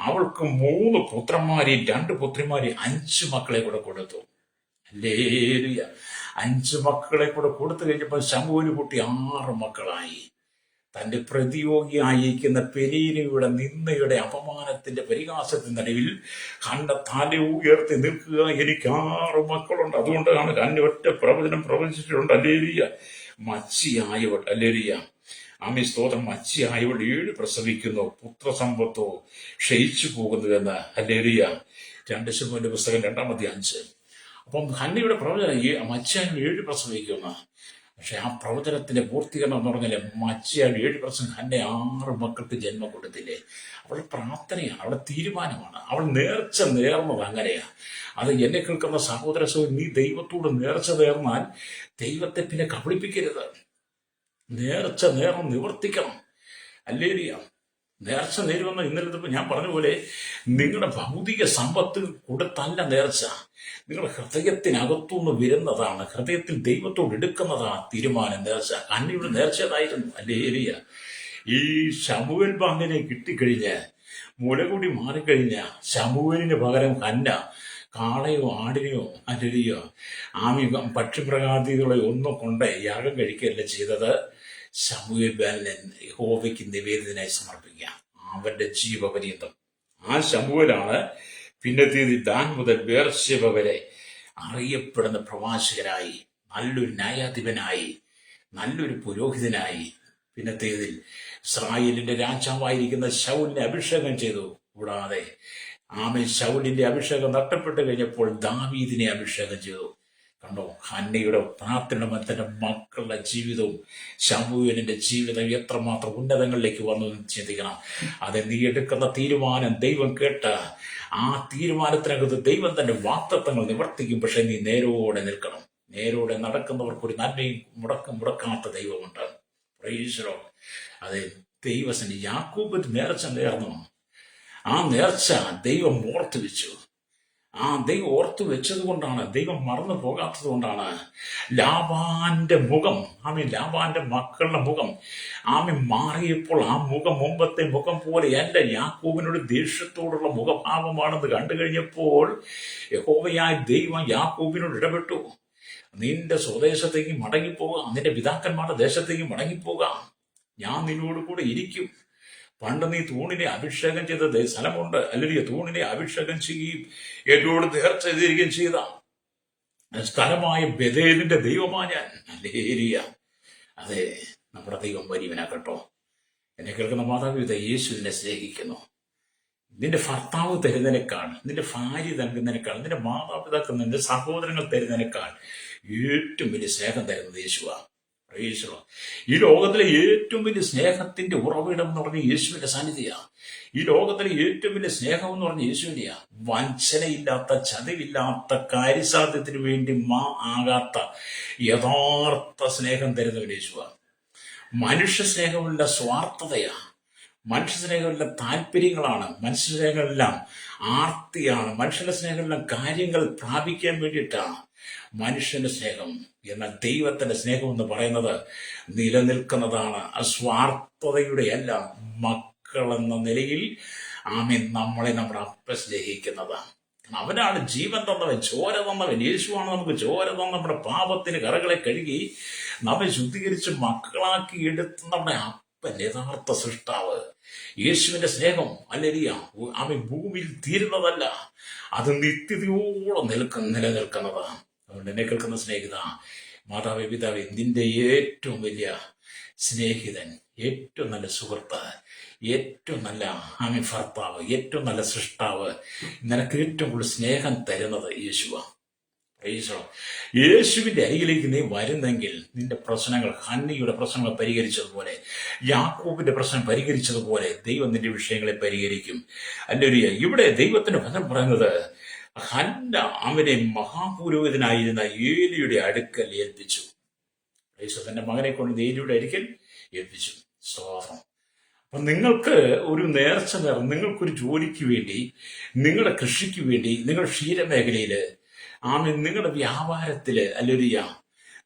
അവൾക്ക് 3 പുത്രന്മാരെയും 2 പുത്രിമാരെയും 5 മക്കളെ കൂടെ കൊടുത്തു. ഹല്ലേലൂയ. 5 മക്കളെ കൂടെ കൊടുത്തു കഴിഞ്ഞപ്പോൾ ശമൂവേൽ കുട്ടി 6 മക്കളായി. തന്റെ പ്രതിയോഗിയായിരിക്കുന്ന പെരീനയുടെ നിന്ദയുടെ അപമാനത്തിന്റെ പരിഹാസത്തിന്റെ നടുവിൽ ഹന്ന തല ഉയർത്തി നിൽക്കുക. എനിക്ക് 6 മക്കളുണ്ട്. അതുകൊണ്ടാണ് ഹന്ന ഒറ്റ പ്രവചനം പ്രവചിച്ചിട്ടുണ്ട്. ഹല്ലേലൂയ. മച്ചിയായവൾ, ഹല്ലേലൂയ, സ്തോത്രം, മച്ചിയായവൾ 7 പ്രസവിക്കുന്നു, പുത്രസമ്പത്തോ ക്ഷയിച്ചു പോകുന്നുവെന്ന്. ഹല്ലേലൂയ. 2 ശമൂവേലിന്റെ പുസ്തകം 2-ാം അധ്യായം 5. അപ്പം ഹന്നയുടെ പ്രവചനം മച്ചിയായവൾ 7 പ്രസവിക്കുന്നു. പക്ഷെ ആ പ്രവചനത്തിന്റെ പൂർത്തീകരണം എന്ന് പറഞ്ഞാല് മച്ചിയാൾ 7 ഹന്നെ 6 മക്കൾക്ക് ജന്മം കൊടുത്തില്ലേ. അവളുടെ പ്രാർത്ഥനയാണ്, അവളുടെ തീരുമാനമാണ്. അവൾ നേർന്നത് അങ്ങനെയാ. അത് എന്നെ കേൾക്കുന്ന സഹോദര സഹോദരി, നീ ദൈവത്തോട് നേർച്ച നേർന്നാൽ ദൈവത്തെ പിന്നെ കബളിപ്പിക്കരുത്. നേർന്ന് നിവർത്തിക്കണം. ഹല്ലേലൂയ. നേർച്ച നേരുമെന്ന് ഇന്നലെ ഞാൻ പറഞ്ഞ പോലെ നിങ്ങളുടെ ഭൗതിക സമ്പത്ത് കൊടുത്തല്ല നേർച്ച, നിങ്ങളുടെ ഹൃദയത്തിനകത്തുനിന്ന് വരുന്നതാണ്. ഹൃദയത്തിൽ ദൈവത്തോട് എടുക്കുന്നതാണ് തീരുമാനം. നേർച്ച ഹന്നയുടെ നേർച്ചതായിരുന്നു. ഹല്ലേലൂയ. ഈ ശമൂവേൽ ബാലനെ കിട്ടിക്കഴിഞ്ഞ് മുലകൂടി മാറിക്കഴിഞ്ഞ ശമൂവേലിന് പകരം ഹന്ന കാളയോ ആടിനെയോ ഹല്ലേലൂയ പക്ഷിപ്രകാദികളെ ഒന്നും കൊണ്ട് യാഗം കഴിക്കുകയല്ല ചെയ്തത്. ശമൂവേൽ ബാലനെ യഹോവയ്ക്ക് നിവേദിതനായി സമർപ്പിക്കുക, അവന്റെ ജീവപര്യന്തം. ആ ശമൂവേലാണ് പിന്നത്തേതിൽ ദാൻ മുതൽ ബേർശേബ വരെ അറിയപ്പെടുന്ന പ്രവാചകരായി, നല്ലൊരു ന്യായാധിപനായി, നല്ലൊരു പുരോഹിതനായി. പിന്നത്തേതിൽ ഇസ്രായേലിന്റെ രാജാവായിരിക്കുന്ന ശൗലിനെ അഭിഷേകം ചെയ്തു. കൂടാതെ ശൗലിന്റെ അഭിഷേകം നഷ്ടപ്പെട്ടു കഴിഞ്ഞപ്പോൾ ദാവീദിനെ അഭിഷേകം ചെയ്തു. കണ്ടോ, ഹന്നയുടെ പ്രാർത്ഥന തന്റെ മക്കളുടെ ജീവിതവും ശമൂവേലിന്റെ ജീവിതം എത്രമാത്രം ഉന്നതങ്ങളിലേക്ക് വന്നു ചിന്തിക്കണം. അത് നീ എടുക്കുന്ന തീരുമാനം ദൈവം കേട്ട് ആ തീരുമാനത്തിനകത്ത് ദൈവം തന്റെ വാഗ്ദത്തങ്ങൾ നിവർത്തിക്കും. പക്ഷെ നീ നേരോടെ നിൽക്കണം. നേരോടെ നടക്കുന്നവർക്കൊരു നന്മയും മുടക്കാത്ത ദൈവമുണ്ട്. Praise Lord. അതെ, ദൈവസന്നിധി യാക്കോബ് നേർച്ച നേർന്നു. ആ നേർച്ച ദൈവം ഓർത്തു വെച്ചു. ദൈവം ഓർത്തു വെച്ചത് കൊണ്ടാണ്, ദൈവം മറന്നു പോകാത്തത് കൊണ്ടാണ് ലാബാന്റെ മുഖം, ലാബാന്റെ മക്കളുടെ മുഖം മാറിയപ്പോൾ ആ മുഖം മുമ്പത്തെ മുഖം പോലെ അല്ല, യാക്കോബിനോട് ദേഷ്യത്തോടുള്ള മുഖഭാവമാണെന്ന് കണ്ടു കഴിഞ്ഞപ്പോൾ യഹോവയായ ദൈവം യാക്കോബിനോട് ഇടപെട്ടു. നിന്റെ സ്വദേശത്തേക്ക് മടങ്ങിപ്പോകാം, നിന്റെ പിതാക്കന്മാരുടെ ദേശത്തേക്ക് മടങ്ങിപ്പോകാം, ഞാൻ നിന്നോട് കൂടെ ഇരിക്കും. പണ്ട് നീ തൂണിനെ അഭിഷേകം ചെയ്ത സ്ഥലമുണ്ട്, അല്ലെങ്കിൽ തൂണിനെ അഭിഷേകം ചെയ്യുകയും എന്നോട് നേർച്ച ചെയ്തിരിക്കുകയും ചെയ്ത സ്ഥലമായ ബേഥേലിന്റെ ദൈവമാ ഞാൻ. ഹല്ലേലൂയ. അതെ, നമ്മുടെ ദൈവം വലിയവനാകട്ടോ. എന്നെ കേൾക്കുന്ന മാതാപിതാ, യേശു നിന്നെ സ്നേഹിക്കുന്നു. നിന്റെ ഭർത്താവ് തരുന്നതിനേക്കാൾ, നിന്റെ ഭാര്യ നൽകുന്നതിനേക്കാൾ, നിന്റെ മാതാപിതാക്കൾ, നിന്റെ സഹോദരങ്ങൾ തരുന്നതിനേക്കാൾ ഏറ്റവും വലിയ സ്നേഹം തരുന്നത് യേശുവാണ്. ഈ ലോകത്തിലെ ഏറ്റവും വലിയ സ്നേഹത്തിന്റെ ഉറവിടം എന്ന് പറഞ്ഞ യേശുവിന്റെ സാന്നിധ്യമാണ്. ഈ ലോകത്തിലെ ഏറ്റവും വലിയ സ്നേഹം എന്ന് പറഞ്ഞ യേശുവിനെയാ. വഞ്ചനയില്ലാത്ത, ചതിവില്ലാത്ത, കാര്യസാധ്യത്തിന് വേണ്ടി ആകാത്ത യഥാർത്ഥ സ്നേഹം തരുന്നവൻ യേശുവാണ്. മനുഷ്യ സ്നേഹമുള്ള സ്വാർത്ഥതയാ, മനുഷ്യ സ്നേഹമെല്ലാം താല്പര്യങ്ങളാണ്, മനുഷ്യ സ്നേഹമെല്ലാം ആർത്തിയാണ്, മനുഷ്യന്റെ സ്നേഹമെല്ലാം കാര്യങ്ങൾ പ്രാപിക്കാൻ വേണ്ടിയിട്ടാണ് മനുഷ്യന്റെ സ്നേഹം. എന്നാൽ ദൈവത്തിന്റെ സ്നേഹം എന്ന് പറയുന്നത് നിലനിൽക്കുന്നതാണ്. സ്വാർത്ഥതയുടെ അല്ല. മക്കൾ എന്ന നിലയിൽ നമ്മളെ നമ്മുടെ അപ്പ സ്നേഹിക്കുന്നതാണ്. അവനാണ് ജീവൻ തന്നവൻ, ചോര തന്നവൻ. യേശുവാണ് നമുക്ക് ചോര തന്ന നമ്മുടെ പാപത്തിന് കറകളെ കഴുകി നമ്മെ ശുദ്ധീകരിച്ച് മക്കളാക്കി എടുത്ത് നമ്മുടെ അപ്പൻ, യഥാർത്ഥ സൃഷ്ടാവ്. യേശുവിന്റെ സ്നേഹം അല്ലെരിയ അവൻ ഭൂമിയിൽ തീരുന്നതല്ല, അത് നിത്യതയോളം നിലനിൽക്കുന്നതാണ്. അതുകൊണ്ട് എന്നെ കേൾക്കുന്ന സ്നേഹിത, മാതാവേ, പിതാവേ, നിന്റെ ഏറ്റവും വലിയ സ്നേഹിതൻ, ഏറ്റവും നല്ല സുഹൃത്ത്, ഏറ്റവും നല്ല ഭർത്താവ്, ഏറ്റവും നല്ല സൃഷ്ടാവ്, നിനക്ക് ഏറ്റവും കൂടുതൽ സ്നേഹം തരുന്നത് യേശുവാണ്. യേശുവിന്റെ അരികിലേക്ക് നീ വരുന്നെങ്കിൽ നിന്റെ പ്രശ്നങ്ങൾ, ഹന്നയുടെ പ്രശ്നങ്ങൾ പരിഹരിച്ചതുപോലെ, യാക്കോബിന്റെ പ്രശ്നം പരിഹരിച്ചതുപോലെ ദൈവം നിന്റെ വിഷയങ്ങളെ പരിഹരിക്കും. അല്ലേലൂയ. ഇവിടെ ദൈവത്തിന്റെ വചനം പറയുന്നത്, ഹന്ന അവനെ മഹാപുരോഹിതനായിരുന്ന ഏലിയുടെ അടുക്കൽ ഏൽപ്പിച്ചു. തന്റെ മകനെ കൊണ്ട് ഏലിയുടെ അടുക്കൽ ഏൽപ്പിച്ചു. സ്തോത്രം. അപ്പൊ നിങ്ങൾക്ക് ഒരു നേർച്ച നിങ്ങൾക്കൊരു ജോലിക്ക് വേണ്ടി, നിങ്ങളുടെ കൃഷിക്ക് വേണ്ടി, നിങ്ങളുടെ ക്ഷീരമേഖലയില്, നിങ്ങളുടെ വ്യാപാരത്തില്, അല്ലേലൂയ,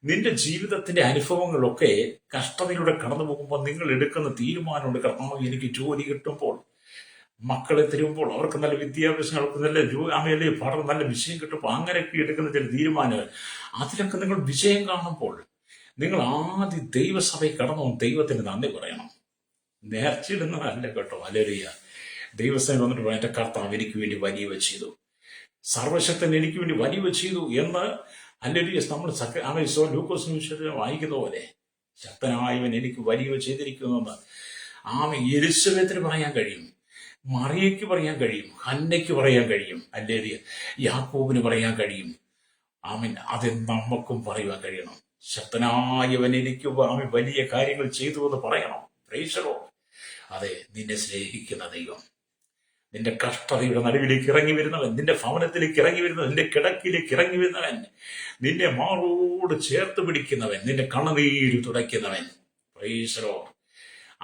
നിന്റെ ജീവിതത്തിന്റെ അനുഭവങ്ങളൊക്കെ കഷ്ടതയിലൂടെ കടന്നു പോകുമ്പോൾ നിങ്ങൾ എടുക്കുന്ന തീരുമാനമുണ്ട്. കർത്താവ്, എനിക്ക് ജോലി കിട്ടുമ്പോൾ, മക്കളെ തരുമ്പോൾ, അവർക്ക് നല്ല വിദ്യാഭ്യാസം, അവർക്ക് നല്ല പഠനം, നല്ല വിഷയം കിട്ടുമ്പോൾ, അങ്ങനെയൊക്കെ എടുക്കുന്ന ചില തീരുമാനങ്ങൾ, അതിലൊക്കെ നിങ്ങൾ വിജയം കാണുമ്പോൾ നിങ്ങൾ ആദ്യം ദൈവസഭയിൽ കടന്നു ദൈവത്തിന് നന്ദി പറയണം. നേർച്ചയിടുന്നതല്ല കേട്ടോ. ഹല്ലേലൂയ. ദൈവസ്ഥയിൽ വന്നിട്ട് പറയാം, എന്റെ കർത്താവ് എനിക്ക് വേണ്ടി വലിയവ ചെയ്തു, സർവശക്തൻ എനിക്ക് വേണ്ടി വലിയവ ചെയ്തു എന്ന്. ഹല്ലേലൂയ. നമ്മൾ ലൂക്കോസ് വായിക്കുന്ന പോലെ, ശക്തനായവൻ എനിക്ക് വലിയവ ചെയ്തിരിക്കുന്നുവെന്ന് എലിസബത്തിന് പറയാൻ കഴിയും, മറിയയ്ക്ക് പറയാൻ കഴിയും, ഹന്നയ്ക്ക് പറയാൻ കഴിയും, ഹല്ലേലൂയ, യാക്കോബിന് പറയാൻ കഴിയും. അത് നമുക്കും പറയുവാൻ കഴിയണം. ശക്തനായവൻ എനിക്ക് വലിയ കാര്യങ്ങൾ ചെയ്തു എന്ന് പറയണം. Price the Lord. അതെ, നിന്നെ സ്നേഹിക്കുന്ന ദൈവം, നിന്റെ കഷ്ടതയുടെ നടുവിലേക്ക് ഇറങ്ങി വരുന്നവൻ, നിന്റെ ഭവനത്തിലേക്ക് ഇറങ്ങി വരുന്നവൻ, നിന്റെ കിടക്കിലേക്ക് ഇറങ്ങി വരുന്നവൻ, നിന്നെ മാറോട് ചേർത്ത് പിടിക്കുന്നവൻ, നിന്റെ കണ്ണുനീര് തുടയ്ക്കുന്നവൻ. Price the Lord.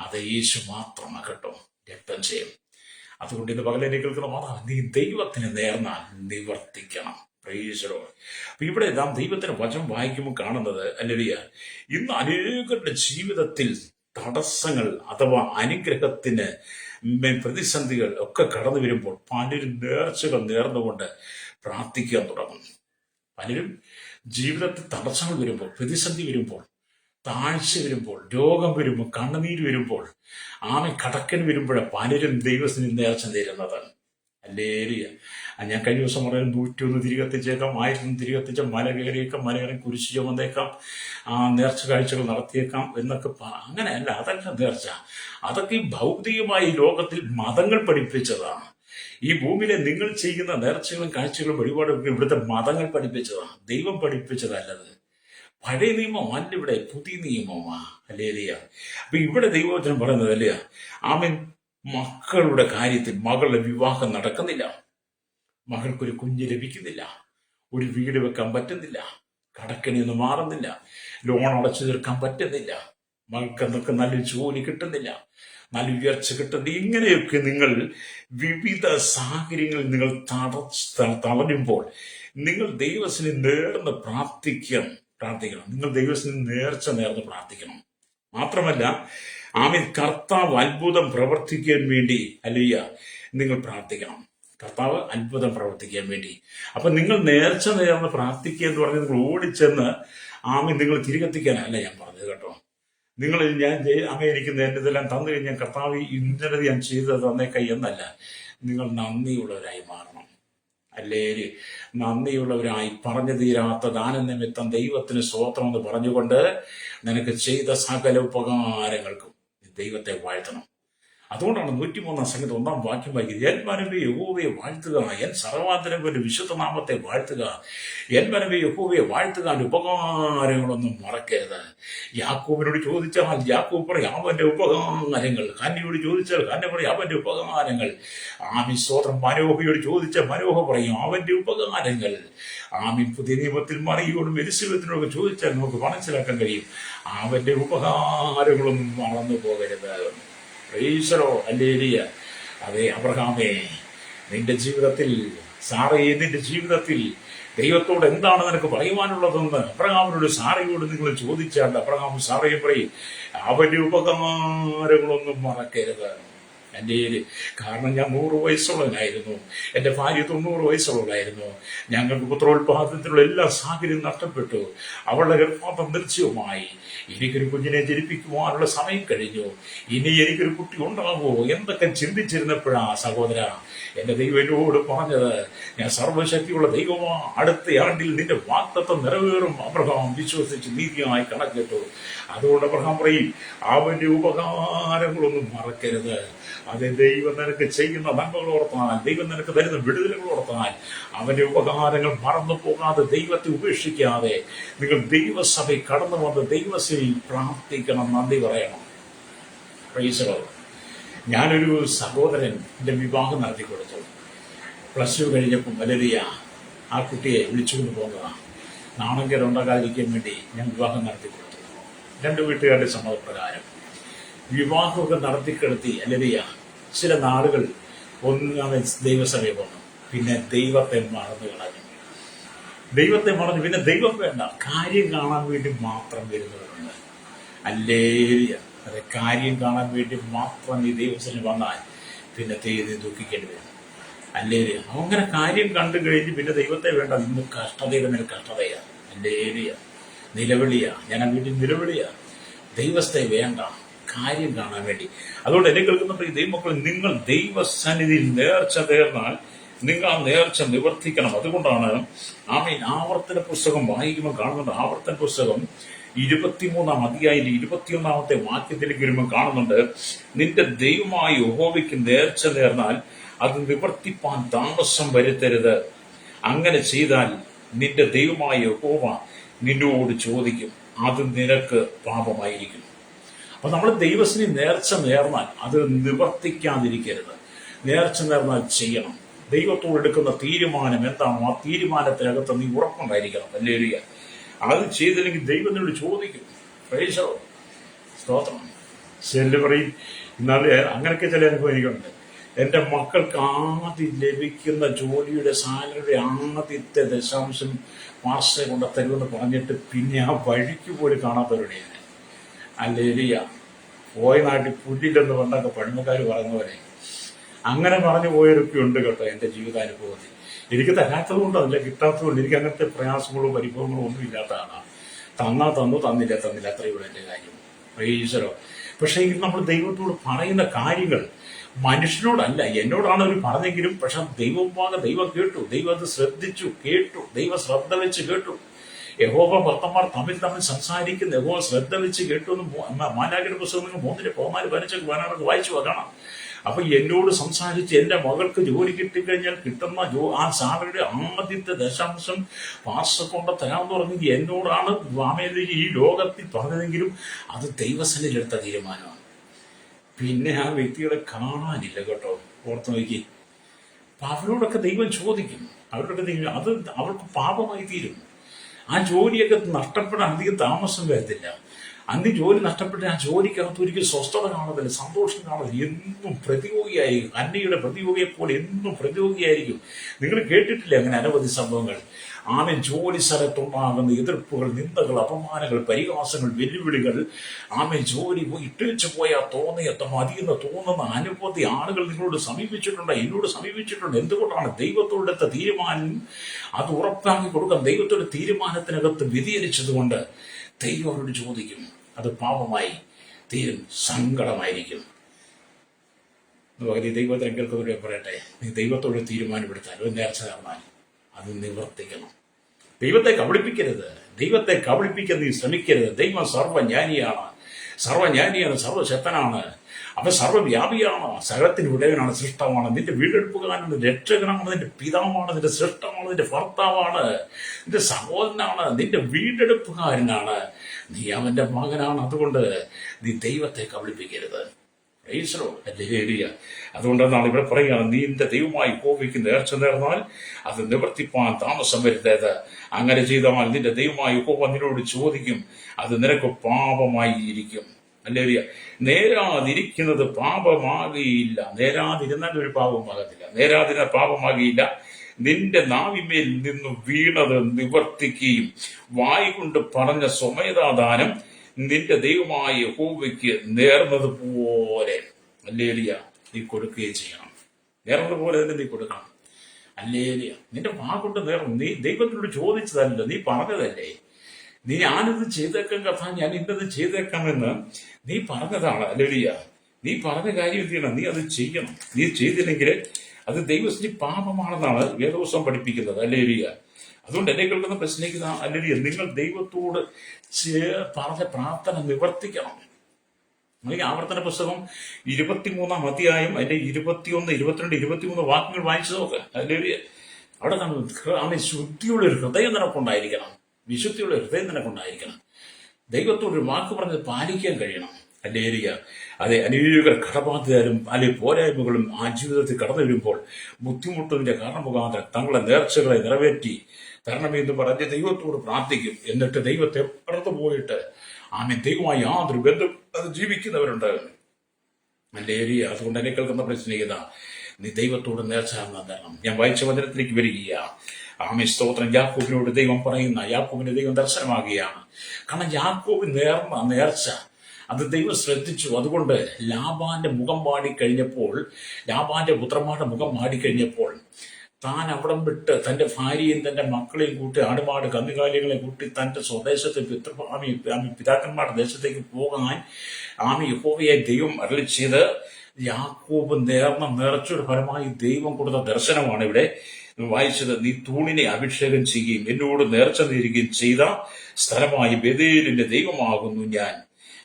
അത് യേശു മാത്രമാകട്ടോ രക്തം ചെയ്യും. അതുകൊണ്ട് ഇന്ന് പകലെ കേൾക്കുന്ന മാതാവ്, നീ ദൈവത്തിന് നേർന്നാൽ നിവർത്തിക്കണം. Praise the Lord. അപ്പൊ ഇവിടെ നാം ദൈവത്തിന്റെ വചനം വായിക്കുമ്പോൾ കാണുന്നത്, ഹല്ലേലൂയ, ഇന്ന് അനേകരുടെ ജീവിതത്തിൽ തടസ്സങ്ങൾ അഥവാ അനുഗ്രഹത്തിന് പ്രതിസന്ധികൾ ഒക്കെ കടന്നു വരുമ്പോൾ പലരും നേർച്ചകൾ നേർന്നുകൊണ്ട് പ്രാർത്ഥിക്കാൻ തുടങ്ങും. പലരും ജീവിതത്തിൽ തടസ്സങ്ങൾ വരുമ്പോൾ, പ്രതിസന്ധി വരുമ്പോൾ, താഴ്ച വരുമ്പോൾ, രോഗം വരുമ്പോൾ, കണ്ണുനീര് വരുമ്പോൾ, കടക്കൻ വരുമ്പോഴാണ് പലരും ദൈവത്തിന് നേർച്ച നേരുന്നത്. ഹല്ലേലൂയ. ഞാൻ കഴിഞ്ഞ ദിവസം പറയാൻ 101 തിരികെത്തിച്ചേക്കാം, 1000 തിരികെത്തിച്ച മല കയറിയേക്കാം, മല കയറി കുരിശ് ചുമന്നേക്കാം, നേർച്ച കാഴ്ചകൾ നടത്തിയേക്കാം എന്നൊക്കെ. അങ്ങനെയല്ല, അതല്ല നേർച്ച. അതൊക്കെ ഈ ഭൗതികമായ ലോകത്തിൽ മതങ്ങൾ പഠിപ്പിച്ചതാണ്. ഈ ഭൂമിയിലെ നിങ്ങൾ ചെയ്യുന്ന നേർച്ചകളും കാഴ്ചകളും വഴിപാടും ഇവിടുത്തെ മതങ്ങൾ പഠിപ്പിച്ചതാണ്, ദൈവം പഠിപ്പിച്ചതല്ലത്. പഴയ നിയമം അല്ല, ഇവിടെ പുതിയ നിയമമാ. ഹല്ലേലൂയ. അപ്പൊ ഇവിടെ ദൈവവചനം പറയുന്നത്, അല്ലേ, മക്കളുടെ കാര്യത്തിൽ മകളുടെ വിവാഹം നടക്കുന്നില്ല, മകൾക്കൊരു കുഞ്ഞ് ലഭിക്കുന്നില്ല, ഒരു വീട് വെക്കാൻ പറ്റുന്നില്ല, കടക്കണിയൊന്നും മാറുന്നില്ല, ലോൺ അടച്ചു തീർക്കാൻ പറ്റുന്നില്ല, മകൾക്ക് എന്തൊക്കെ നല്ലൊരു ജോലി കിട്ടുന്നില്ല, നല്ല ഉയർച്ച കിട്ടുന്നില്ല. ഇങ്ങനെയൊക്കെ നിങ്ങൾ വിവിധ സാഹചര്യങ്ങളിൽ നിങ്ങൾ തളരുമ്പോൾ നിങ്ങൾ ദൈവത്തിന് നേർന്ന് പ്രാർത്ഥിക്കണം. നിങ്ങൾ ദൈവത്തിന് നേർച്ച നേർന്ന് പ്രാർത്ഥിക്കണം. മാത്രമല്ല, കർത്താവ് അത്ഭുതം പ്രവർത്തിക്കാൻ വേണ്ടി, ഹല്ലേലൂയ, നിങ്ങൾ പ്രാർത്ഥിക്കണം. കർത്താവ് അത്ഭുതം പ്രവർത്തിക്കാൻ വേണ്ടി. അപ്പൊ നിങ്ങൾ നേർച്ച നേർന്ന് പ്രാർത്ഥിക്കുക എന്ന് പറഞ്ഞ് നിങ്ങൾ ഓടിച്ചെന്ന് നിങ്ങൾ തിരികെത്തിക്കാനല്ല ഞാൻ പറഞ്ഞത് കേട്ടോ. നിങ്ങൾ എനിക്ക് എന്റെ ഇതെല്ലാം തന്നു കഴിഞ്ഞാൽ കർത്താവ് ഇന്നലെ ഞാൻ ചെയ്തത് തന്നേക്കായി എന്നല്ല. നിങ്ങൾ നന്ദിയുള്ളവരായി മാറണം. അല്ലേ? നന്ദിയുള്ളവരായി പറഞ്ഞു തീരാത്ത ദാനനിമിത്തം ദൈവത്തിന് സ്തോത്രം എന്ന് പറഞ്ഞുകൊണ്ട് നിനക്ക് ചെയ്ത സകല ഉപകാരങ്ങൾക്കും ദൈവത്തെ വാഴ്ത്തണം. അതുകൊണ്ടാണ് 103 സംഗീതം 1 വാക്യം വായിക്കുന്നത്. എൻ മനമേ യഹോവയെ വാഴ്ത്തുക, എൻ സർവാന്തരങ്ങളുടെ വിശുദ്ധ നാമത്തെ വാഴ്ത്തുക. എൻ മനമേ യഹോവയെ വാഴ്ത്തുക, ഉപകാരങ്ങളൊന്നും മറക്കരുത്. യാക്കോബിനോട് ചോദിച്ചാൽ യാക്കോബ് പറയും അവന്റെ ഉപകാരങ്ങൾ. ഹന്നയോട് ചോദിച്ചാൽ ഹന്ന പറയും അവന്റെ ഉപകാരങ്ങൾ. ആമി സ്തോത്രം. മനോഹയോട് ചോദിച്ചാൽ മനോഹ പറയും അവന്റെ ഉപകാരങ്ങൾ. ആമി പുതിയ നിയമത്തിൽ മറിയോടും എലിസബത്തിനോടൊക്കെ ചോദിച്ചാൽ നമുക്ക് മനസ്സിലാക്കാൻ കഴിയും അവന്റെ ഉപകാരങ്ങളൊന്നും മറന്നു പോകരുത്. ഈശ്വരോ ഹല്ലേലൂയ. അതെ അബ്രഹാമേ, നിന്റെ ജീവിതത്തിൽ, സാറയെ നിന്റെ ജീവിതത്തിൽ ദൈവത്തോട് എന്താണ് നിനക്ക് പറയുവാനുള്ളതെന്ന് അബ്രഹാമിനോട് സാറയോട് നിങ്ങൾ ചോദിച്ചാൽ അബ്രഹാം സാറയെ പറയും അവന്റെ ഉപകാരങ്ങളൊന്നും മറക്കരുത്. എൻ്റെ കാരണം ഞാൻ 100 വയസ്സുള്ളവനായിരുന്നു, എൻ്റെ ഭാര്യ 90 വയസ്സുള്ളവരായിരുന്നു. ഞങ്ങൾക്ക് പുത്രോത്പാദനത്തിനുള്ള എല്ലാ സാഹചര്യം നഷ്ടപ്പെട്ടു. അവളുടെ ഗർഭപാത്രം നിർജ്ജീവമായി. എനിക്കൊരു കുഞ്ഞിനെ ജനിപ്പിക്കുവാനുള്ള സമയം കഴിഞ്ഞു. ഇനി എനിക്കൊരു കുട്ടി ഉണ്ടാകുമോ എന്തൊക്കെ ചിന്തിച്ചിരുന്നപ്പോഴാ സഹോദര എൻ്റെ ദൈവം എന്നോട് പറഞ്ഞത്, ഞാൻ സർവശക്തിയുള്ള ദൈവമാ, അടുത്ത ആണ്ടിൽ നിന്റെ വാഗ്ദത്തം നിറവേറും. അബ്രഹാം വിശ്വസിച്ച് നീതിയായി കണക്കിട്ടു. അതുകൊണ്ട് അബ്രഹാം പറയും അവന്റെ ഉപകാരങ്ങളൊന്നും മറക്കരുത്. അത് ദൈവം നിനക്ക് ചെയ്യുന്ന നന്മകൾ ഓർത്താൽ, ദൈവം നിനക്ക് തരുന്ന വിടുതലുകൾ ഓർത്താൽ അവന്റെ ഉപകാരങ്ങൾ മറന്നു പോകാതെ, ദൈവത്തെ ഉപേക്ഷിക്കാതെ നിങ്ങൾ ദൈവസഭയിൽ കടന്നു വന്ന് ദൈവസഭയിൽ പ്രാർത്ഥിക്കണം, നന്ദി പറയണം. Price the Lord. ഞാനൊരു സഹോദരൻ എൻ്റെ വിവാഹം നടത്തി കൊടുത്തു. +2 കഴിഞ്ഞപ്പോൾ ഹല്ലേലൂയ ആ കുട്ടിയെ വിളിച്ചുകൊണ്ട് പോകുന്നതാണ്. നാണംകേട് ഉണ്ടാകാതിരിക്കാൻ വേണ്ടി ഞാൻ വിവാഹം നടത്തി കൊടുത്തു. 2 വീട്ടുകാരുടെ സമ്മതപ്രകാരം വിവാഹമൊക്കെ നടത്തിക്കിടത്തി ഹല്ലേലൂയ. ചില നാളുകൾ ഒന്നാമെ ദൈവസഭയിൽ വന്നു. പിന്നെ ദൈവത്തെ മറന്നു കളഞ്ഞു. ദൈവത്തെ മറന്നു. പിന്നെ ദൈവം വേണ്ട, കാര്യം കാണാൻ വേണ്ടി മാത്രം വരുന്നവരുണ്ട്. ഹല്ലേലൂയ. അത് കാര്യം കാണാൻ വേണ്ടി മാത്രം ഈ ദൈവത്തിന് വന്നാൽ പിന്നെ തീയതി ദുഃഖിക്കേണ്ടി വരും. ഹല്ലേലൂയ. അങ്ങനെ കാര്യം കണ്ടു കഴിഞ്ഞ് പിന്നെ ദൈവത്തെ വേണ്ട. ഇന്ന് കഷ്ടതയുടെ മേൽ കഷ്ടതയാണ്. ഹല്ലേലൂയ. നിലവിളിയാ. ഞാൻ വീട്ടിൽ നിലവിളിയാ. ദൈവത്തെ വേണ്ട, കാര്യം കാണാൻ വേണ്ടി. അതുകൊണ്ട് എന്നെ കേൾക്കുന്ന ഈ ദൈവമക്കൾ, നിങ്ങൾ ദൈവസന്നിധിയിൽ നേർച്ച നേർന്നാൽ നിങ്ങൾ ആ നേർച്ച നിവർത്തിക്കണം. അതുകൊണ്ടാണ് ആമേൻ ആവർത്തന പുസ്തകം വായിക്കുമ്പോൾ കാണുന്നുണ്ട്. ആവർത്തന പുസ്തകം 23-ാം അധ്യായം 21-ാമത്തെ വാക്യത്തിലേക്ക് വരുമ്പോൾ കാണുന്നുണ്ട്, നിന്റെ ദൈവമായ യഹോവയ്ക്ക് നേർച്ച നേർന്നാൽ അത് നിവർത്തിപ്പാൻ താമസം വരുത്തരുത്. അങ്ങനെ ചെയ്താൽ നിന്റെ ദൈവമായ യഹോവ നിന്നോട് ചോദിക്കും, അത് നിനക്ക് പാപമായിരിക്കും. അപ്പൊ നമ്മൾ ദൈവത്തിന് നേർച്ച നേർന്നാൽ അത് നിവർത്തിക്കാതിരിക്കരുത്. നേർച്ച നേർന്നാൽ ചെയ്യണം. ദൈവത്തോട് എടുക്കുന്ന തീരുമാനം എന്താണോ ആ തീരുമാനത്തിനകത്ത് നീ ഉറപ്പുണ്ടായിരിക്കണം. ഹല്ലേലൂയ. അത് ചെയ്തില്ലെങ്കിൽ ദൈവം നിന്നോട് ചോദിക്കും. Price the Lord. സ്തോത്രം. ചില പറയും എന്നാൽ അങ്ങനെയൊക്കെ ചില അനുഭവം എനിക്കുണ്ട്. എൻ്റെ മക്കൾക്ക് ആദ്യം ലഭിക്കുന്ന ജോലിയുടെ സാലറിയുടെ ആദ്യത്തെ ദശാംശം മാസ്റ്ററെ കൊണ്ട് തരുമെന്ന് പറഞ്ഞിട്ട് പിന്നെ ആ വഴിക്ക് പോലും കാണാത്തവരുടെയാണ്. ഹല്ലേലൂയ. പോയ നാട്ടിൽ പുല്ലില്ലെന്ന് പണ്ടൊക്കെ പഴമക്കാർ പറയുന്ന പോലെ അങ്ങനെ പറഞ്ഞു പോയവരൊക്കെ ഉണ്ട് കേട്ടോ. എൻ്റെ ജീവിതാനുഭവത്തിൽ എനിക്ക് തരാത്തത് കൊണ്ടല്ല, കിട്ടാത്തതുകൊണ്ട്. എനിക്ക് അങ്ങനത്തെ പ്രയാസങ്ങളോ പരിഭവങ്ങളോ ഒന്നും ഇല്ലാത്ത ആളാണ്. തന്നാ തന്നു, തന്നില്ല തന്നില്ല, അത്രയുള്ള എൻ്റെ കാര്യം. Price the Lord. പക്ഷേ നമ്മൾ ദൈവത്തോട് പറയുന്ന കാര്യങ്ങൾ മനുഷ്യനോടല്ല, എന്നോടാണ് അവർ പറഞ്ഞെങ്കിലും പക്ഷെ ദൈവം കേട്ടു. ദൈവം അത് ശ്രദ്ധിച്ചു കേട്ടു. ദൈവം ശ്രദ്ധ വെച്ച് കേട്ടു. യഹോവ ഭക്തന്മാർ തമ്മിൽ സംസാരിക്കുന്ന യഹോവ ശ്രദ്ധ വെച്ച് കേട്ടു എന്ന് മാലാഖയുടെ പുസ്തകം 3-14-15 വായിച്ചു കാണാം. അപ്പൊ എന്നോട് സംസാരിച്ച് എൻ്റെ മകൾക്ക് ജോലി കിട്ടിക്കഴിഞ്ഞാൽ കിട്ടുന്ന ആ സാലറിയുടെ ആദ്യത്തെ ദശാംശം പാസ്റ്റർ കൊണ്ട് തരാമെന്ന് പറഞ്ഞു എന്നോടാണ് ഈ ലോകത്തിൽ പറഞ്ഞതെങ്കിലും അത് ദൈവസന്നിധിയിലെടുത്ത തീരുമാനമാണ്. പിന്നെ ആ വ്യക്തികളെ കാണാനില്ല കേട്ടോ. ഓർത്ത് നോക്കി. അപ്പൊ അവരോടൊക്കെ ദൈവം ചോദിക്കും. അവരോടൊക്കെ ദൈവം അത് അവർക്ക് പാപമായി തീരും. ആ ജോലിയൊക്കെ നഷ്ടപ്പെടാൻ അധികം താമസം വരത്തില്ല. അന്ന് ജോലി നഷ്ടപ്പെട്ട് ആ ജോലിക്കകത്ത് ഒരിക്കലും സ്വസ്ഥത കാണത്തില്ല, സന്തോഷം കാണത്തില്ല. എന്നും പ്രതിയോഗിയായി, അന്നയുടെ പ്രതിയോഗിയെ പോലെ എന്നും പ്രതിയോഗിയായിരിക്കും. നിങ്ങൾ കേട്ടിട്ടില്ലേ അങ്ങനെ അനവധി സംഭവങ്ങൾ? ആമേൻ. ജോലി സ്ഥലത്തുണ്ടാകുന്ന എതിർപ്പുകൾ, നിന്ദകൾ, അപമാനങ്ങൾ, പരിഹാസങ്ങൾ, വെല്ലുവിളികൾ. ആമേൻ. ജോലി ഇട്ടുവെച്ച് പോയാൽ മതിയെന്ന് തോന്നുന്ന അനവധി ആളുകൾ നിങ്ങളോട് സമീപിച്ചിട്ടുണ്ട്, എന്നോട് സമീപിച്ചിട്ടുണ്ട്. എന്തുകൊണ്ടാണ്? ദൈവത്തോടെടുത്ത തീരുമാനം അത് ഉറപ്പാക്കി കൊടുക്കാൻ ദൈവത്തോടെ തീരുമാനത്തിനകത്ത് വ്യതിചലിച്ചതുകൊണ്ട് ദൈവം അവരോട് ചോദിക്കും. അത് പാപമായി തീരും, സങ്കടമായിരിക്കും. ഈ ദൈവത്തിന് കേൾക്കുന്നവരെ പറയട്ടെ, നീ ദൈവത്തോട് തീരുമാനമെടുത്താൽ ഒരു നേർച്ച നടന്നാൽ അത് നിവർത്തിക്കണം. ദൈവത്തെ കബളിപ്പിക്കരുത്. ദൈവത്തെ കബളിപ്പിക്കാൻ നീ ശ്രമിക്കരുത്. ദൈവം സർവ്വജ്ഞാനിയാണ്, സർവശക്തനാണ്, അവൻ സർവ്വവ്യാപിയാണ്, സകലത്തിന് ഉടയവനാണ്, സൃഷ്ടമാണ്, നിന്റെ വീണ്ടെടുപ്പുകാരനാണ്, രക്ഷകനാണ്, നിന്റെ പിതാവാണ്, നിന്റെ സൃഷ്ടമാണ്, നിന്റെ ഭർത്താവാണ്, നിന്റെ സഹോദരനാണ്, നിന്റെ വീണ്ടെടുപ്പുകാരനാണ്, നീ അവന്റെ മകനാണ്. അതുകൊണ്ട് നീ ദൈവത്തെ കബളിപ്പിക്കരുത്. അതുകൊണ്ടെന്നാണ് ഇവിടെ പറയുകയാണ്, നീ നിന്റെ ദൈവമായി യഹോവയ്ക്ക് നേർച്ച നേർന്നാൽ അത് നിവർത്തിപ്പാൻ താമസം വരുത്തേത്. അങ്ങനെ ചെയ്താൽ നിന്റെ ദൈവമായി യഹോവ നിന്നോട് ചോദിക്കും, അത് നിനക്ക് പാപമായി ഇരിക്കും. ഹല്ലേലൂയ. നേരാതിരിക്കുന്നത് പാപമാകുകയില്ല. നേരാതിരുന്നാൽ ഒരു പാപമാകത്തില്ല. നേരാതിരുന്ന പാപമാകുകയില്ല. നിന്റെ നാവിന്മേൽ നിന്നു വീണത് നിവർത്തിക്കുകയും വായി കൊണ്ട് പറഞ്ഞ സ്വമേധാദാനം നിന്റെ ദൈവമായ യഹോവയ്ക്ക് നേർന്നതുപോലെ ഹല്ലേലൂയ നീ കൊടുക്കുകയും ചെയ്യണം. നേർന്നതുപോലെ തന്നെ നീ കൊടുക്കണം. ഹല്ലേലൂയ. നിന്റെ വാഗുകൊണ്ട് നേർന്നു. നീ ദൈവത്തിനോട് ചോദിച്ചതല്ല, നീ പറഞ്ഞതല്ലേ. നീ ഞാനിത് ചെയ്തേക്കാം കഥ, ഞാൻ ഇന്നത് ചെയ്തേക്കാമെന്ന് നീ പറഞ്ഞതാണ്. ഹല്ലേലൂയ. നീ പറഞ്ഞ കാര്യം എന്ത് ചെയ്യണം? നീ അത് ചെയ്യണം. നീ ചെയ്തില്ലെങ്കിൽ അത് ദൈവത്തിന് പാപമാണെന്നാണ് വേദപുസ്തകം പഠിപ്പിക്കുന്നത്. ഹല്ലേലൂയ. അതുകൊണ്ട് എന്നെ കേൾക്കുന്ന പ്രശ്നിക്കുന്ന അല്ലെങ്കിൽ നിങ്ങൾ ദൈവത്തോട് പറഞ്ഞ പ്രാർത്ഥന നിവർത്തിക്കണം. അല്ലെങ്കിൽ ആവർത്തന പുസ്തകം 23-ാം അധ്യായം അതിന്റെ 21, 22, 23 വാക്യങ്ങൾ വായിച്ചു നോക്ക്. അല്ലെങ്കിൽ അവിടെ കാണുന്നത് ശുദ്ധിയുള്ള ഒരു ഹൃദയം നിനക്കുണ്ടായിരിക്കണം. വിശുദ്ധിയുള്ള ഹൃദയം നിനക്കുണ്ടായിരിക്കണം. ദൈവത്തോടൊരു വാക്ക് പറഞ്ഞത് പാലിക്കാൻ കഴിയണം. ഹല്ലേലൂയ. അതെ, അനേക കടബാധ്യതരും അല്ലെങ്കിൽ പോരായ്മകളും ആ ജീവിതത്തിൽ കടന്നു വരുമ്പോൾ ബുദ്ധിമുട്ടതിന്റെ കാരണം മുഖാന്തരം തങ്ങളുടെ നേർച്ചകളെ നിറവേറ്റി തരണമെന്ന് പറഞ്ഞ് ദൈവത്തോട് പ്രാർത്ഥിക്കും. എന്നിട്ട് ദൈവത്തെ പുറത്തു പോയിട്ട് ദൈവമായി യാതൊരു ബന്ധം അത് ജീവിക്കുന്നവരുണ്ട്. ഹല്ലേലൂയ. അതുകൊണ്ട് എന്നെ കേൾക്കുന്ന പ്രശ്നികത, നീ ദൈവത്തോട് നേർച്ച തരണം. ഞാൻ വായിച്ച വചനത്തിലേക്ക് വരികയാണ്. സ്തോത്രം. യാക്കോബിനോട് ദൈവം പറയുന്ന, യാക്കോബിന് ദൈവം ദർശനമാകുകയാണ്. കാരണം യാക്കോബ് നേർന്ന നേർച്ച അത് ദൈവം ശ്രദ്ധിച്ചു. അതുകൊണ്ട് ലാബാന്റെ മുഖം മാടിക്കഴിഞ്ഞപ്പോൾ, ലാബാന്റെ പുത്രന്മാരുടെ മുഖം മാടിക്കഴിഞ്ഞപ്പോൾ താൻ അവിടം വിട്ട് തന്റെ ഭാര്യയും തന്റെ മക്കളെയും കൂട്ടി ആടുമാട് കന്നുകാലികളെ കൂട്ടി തന്റെ സ്വദേശത്ത് പിതാക്കന്മാരുടെ ദേശത്തേക്ക് പോകാൻ യഹോവയെ ദൈവം അരുളി ചെയ്ത് യാക്കോബ് നേർന്ന നേർച്ചയുടെ ഫലമായി ദൈവം കൊടുത്ത ദർശനമാണ് ഇവിടെ വായിച്ചത്. നീ തൂണിനെ അഭിഷേകം ചെയ്യുകയും എന്നോട് നേർച്ച നേരുകയും ചെയ്ത സ്ഥലമായി ബേഥേലിന്റെ ദൈവമാകുന്നു ഞാൻ.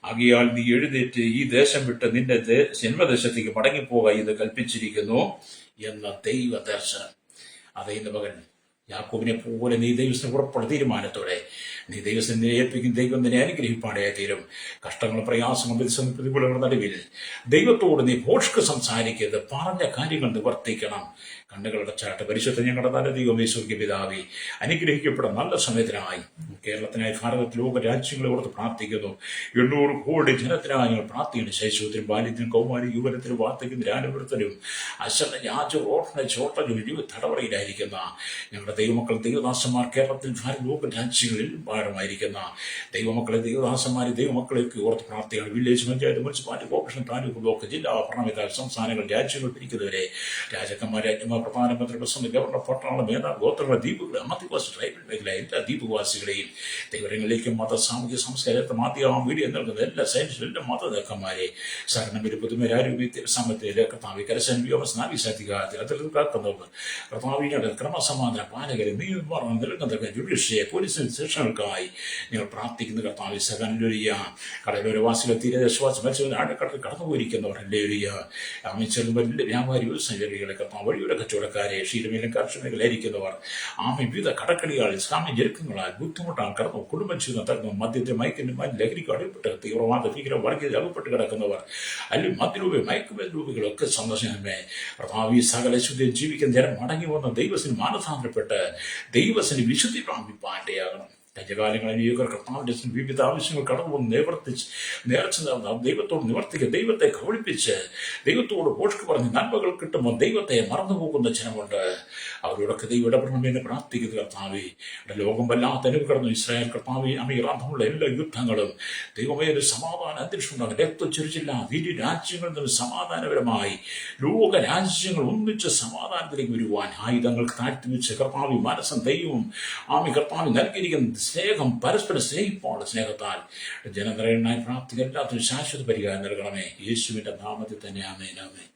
ആകയാൽ നീ എഴുന്നേറ്റ് ഈ ദേശം വിട്ട് നിന്റെ ജന്മദേശത്തേക്ക് മടങ്ങിപ്പോക എന്ന് കൽപ്പിച്ചിരിക്കുന്നു എന്ന ദൈവ ദർശനം. അതേന്ന് മകൻ യാക്കോബിനെ പോലെ നീ ദൈവത്തിന് പുറപ്പെടുന്ന തീരുമാനത്തോടെ നീ ദൈവത്തിനെ ഏൽപ്പിക്കും. ദൈവം നിന്നെ അനുഗ്രഹിപ്പാടേ തീരും. കഷ്ടങ്ങളും പ്രയാസങ്ങളും പ്രതികൂലങ്ങളുടെ നടുവിൽ ദൈവത്തോട് നീ ഭോഷ്ക്ക് സംസാരിക്കരുത്. പറഞ്ഞ കാര്യങ്ങൾ നിവർത്തിക്കണം. കണ്ണുകളുടെ ചാട്ട് പരിശുദ്ധ ഞങ്ങളുടെ നല്ല ദൈവമേ സ്വർഗ്ഗീയ പിതാവേ, അനുഗ്രഹിക്കപ്പെട്ട നല്ല സമയത്തിനായി കേരളത്തിനായി ഭാരതത്തിൽ ലോക രാജ്യങ്ങളെ ഓർത്ത് പ്രാർത്ഥിക്കുന്നു. 800 കോടി ജനത്തിനായി ഞങ്ങൾ പ്രാർത്ഥിക്കുന്നു. ശൈശവത്തിനും ബാല്യത്തിനും കൗമാരി യുവനത്തിനും വാർദ്ധക്യത്തിനും ധ്യാനവൃത്തനും അശ്വന യാചോ ഓർഫനേജ് ഹോട്ടലും തടവറയിലായിരിക്കുന്ന ഞങ്ങളുടെ ദൈവമക്കൾ ദൈവദാസന്മാർ കേരളത്തിൽ ലോക രാജ്യങ്ങളിൽ ഭാരമായിരിക്കുന്ന ദൈവമക്കളെ ദൈവദാസന്മാരെ ദൈവമക്കളേക്ക് ഓർത്ത് പ്രാർത്ഥിക്കണം. Village panchayat municipality corporation taluk block ജില്ലാ ഭരണവിധാന സംസ്ഥാനങ്ങൾ രാജ്യങ്ങൾ പിരിക്കുന്നവരെ രാജാക്കന്മാരെ പ്രധാനമന്ത്രി പ്രസിഡന്റ് ഗവർണർ പട്ടാള മേധാവി ഗോത്രങ്ങളുടെ ദ്വീപുകളെ ആദിവാസി ട്രൈബൽ മേഖല എല്ലാ ദ്വീപുവാസികളെയും ദൈവങ്ങളിലേക്കും മത സാമൂഹ്യ സംസ്കാരത്തെ മാധ്യമ മീഡിയ നൽകുന്ന എല്ലാ സയൻസിലും എല്ലാ മതനേക്കന്മാരെ സഹനമിരു പുതുമരാരോഗ്യ സാമ്പത്തിക കർത്താവി കരസേന വ്യോമസ്നാവിസാധികാരത്തിൽ അതിൽ കാക്കുന്നവർ കർത്താവിയുടെ ക്രമസമാധാന പാലകരെ നിയമം നൽകുന്ന ജുഡീഷ്യയെ പോലീസിന് ശിക്ഷകൾക്കായി ഞങ്ങൾ പ്രാർത്ഥിക്കുന്ന കർത്താവി സഹനലുരിയ കടലോരവാസികൾ തീരദേശവാസി മത്സ്യം ആഴക്കടൽ കടന്നുപോയിരിക്കുന്നവർ ലേരിയ ചെറുമ്പലിന്റെ വ്യാപാരി വ്യവസായികളെ കർത്താവ് വഴിയുടെ കച്ചവടക്കാരെ ക്ഷീരമേലും കർഷകരായിരിക്കുന്നവർ വിവിധ കടക്കളികൾ ഇസ്ലാമിക ജെരുക്കങ്ങളാൽ ബുദ്ധിമുട്ടാൻ കടന്നു കുടുംബം ചെയ്യുന്ന തർക്കം മദ്യത്തെ മയക്കിനും ലഹരിക്ക് അടിപ്പെട്ട് തീവ്രവാദ ഭീകര വർഗീയത അകപ്പെട്ട് കിടക്കുന്നവർ അല്ലെങ്കിൽ മദ്യരൂപ മയക്കുമേൽ രൂപകളൊക്കെ സന്ദർശനമേ പ്രഭാവി സകല ശുദ്ധി ജീവിക്കുന്ന ജനം മടങ്ങി വന്ന ദൈവത്തിന് മാനസാന്തരപ്പെട്ട് ദൈവത്തിന് വിശുദ്ധി പ്രാപിപ്പാൻ്റെയാകണം. രാജകാലങ്ങളിൽ കർത്താവിന്റെ വിവിധ ആവശ്യങ്ങൾ കടന്നു നേർച്ച ദൈവത്തോട് നിവർത്തിക്കുക, ദൈവത്തെ കബളിപ്പിച്ച് ദൈവത്തോട് പോഷ്ക്ക് പറഞ്ഞ് നന്മകൾ കിട്ടുമ്പോൾ ദൈവത്തെ മറന്നുപോകുന്ന ജനമുണ്ട്. അവരോടൊക്കെ ദൈവം ഇടപെടണമെന്ന് പ്രാർത്ഥിക്കുന്ന കർത്താവെ. ലോകം വല്ലാത്ത അനുഭവം കടന്നു ഇസ്രായേൽ കർത്താവെ ഇറാനുള്ള എല്ലാ യുദ്ധങ്ങളും ദൈവമേ ഒരു സമാധാന അന്തരീക്ഷം ഉണ്ടാകും. രക്തച്ചൊരിച്ചില്ല വീര് രാജ്യങ്ങളിൽ നിന്ന് സമാധാനപരമായി ലോക രാജ്യങ്ങൾ ഒന്നിച്ച് സമാധാനത്തിലേക്ക് വരുവാൻ ആയുധങ്ങൾക്ക് താഴ്ത്തി വെച്ച് കർത്താവി മനസ്സം ദൈവം കർത്താവി നൽകിയിരിക്കുന്ന സ്നേഹം പരസ്പരം സ്നേഹിപ്പാണ് സ്നേഹത്താൽ ജനനിരയനായി പ്രാർത്ഥിക്കുക. എല്ലാത്തിനും ശാശ്വത പരിഹാരം നൽകണമേ. യേശുവിന്റെ നാമത്തിൽ തന്നെ ആമേൻ ആമേൻ.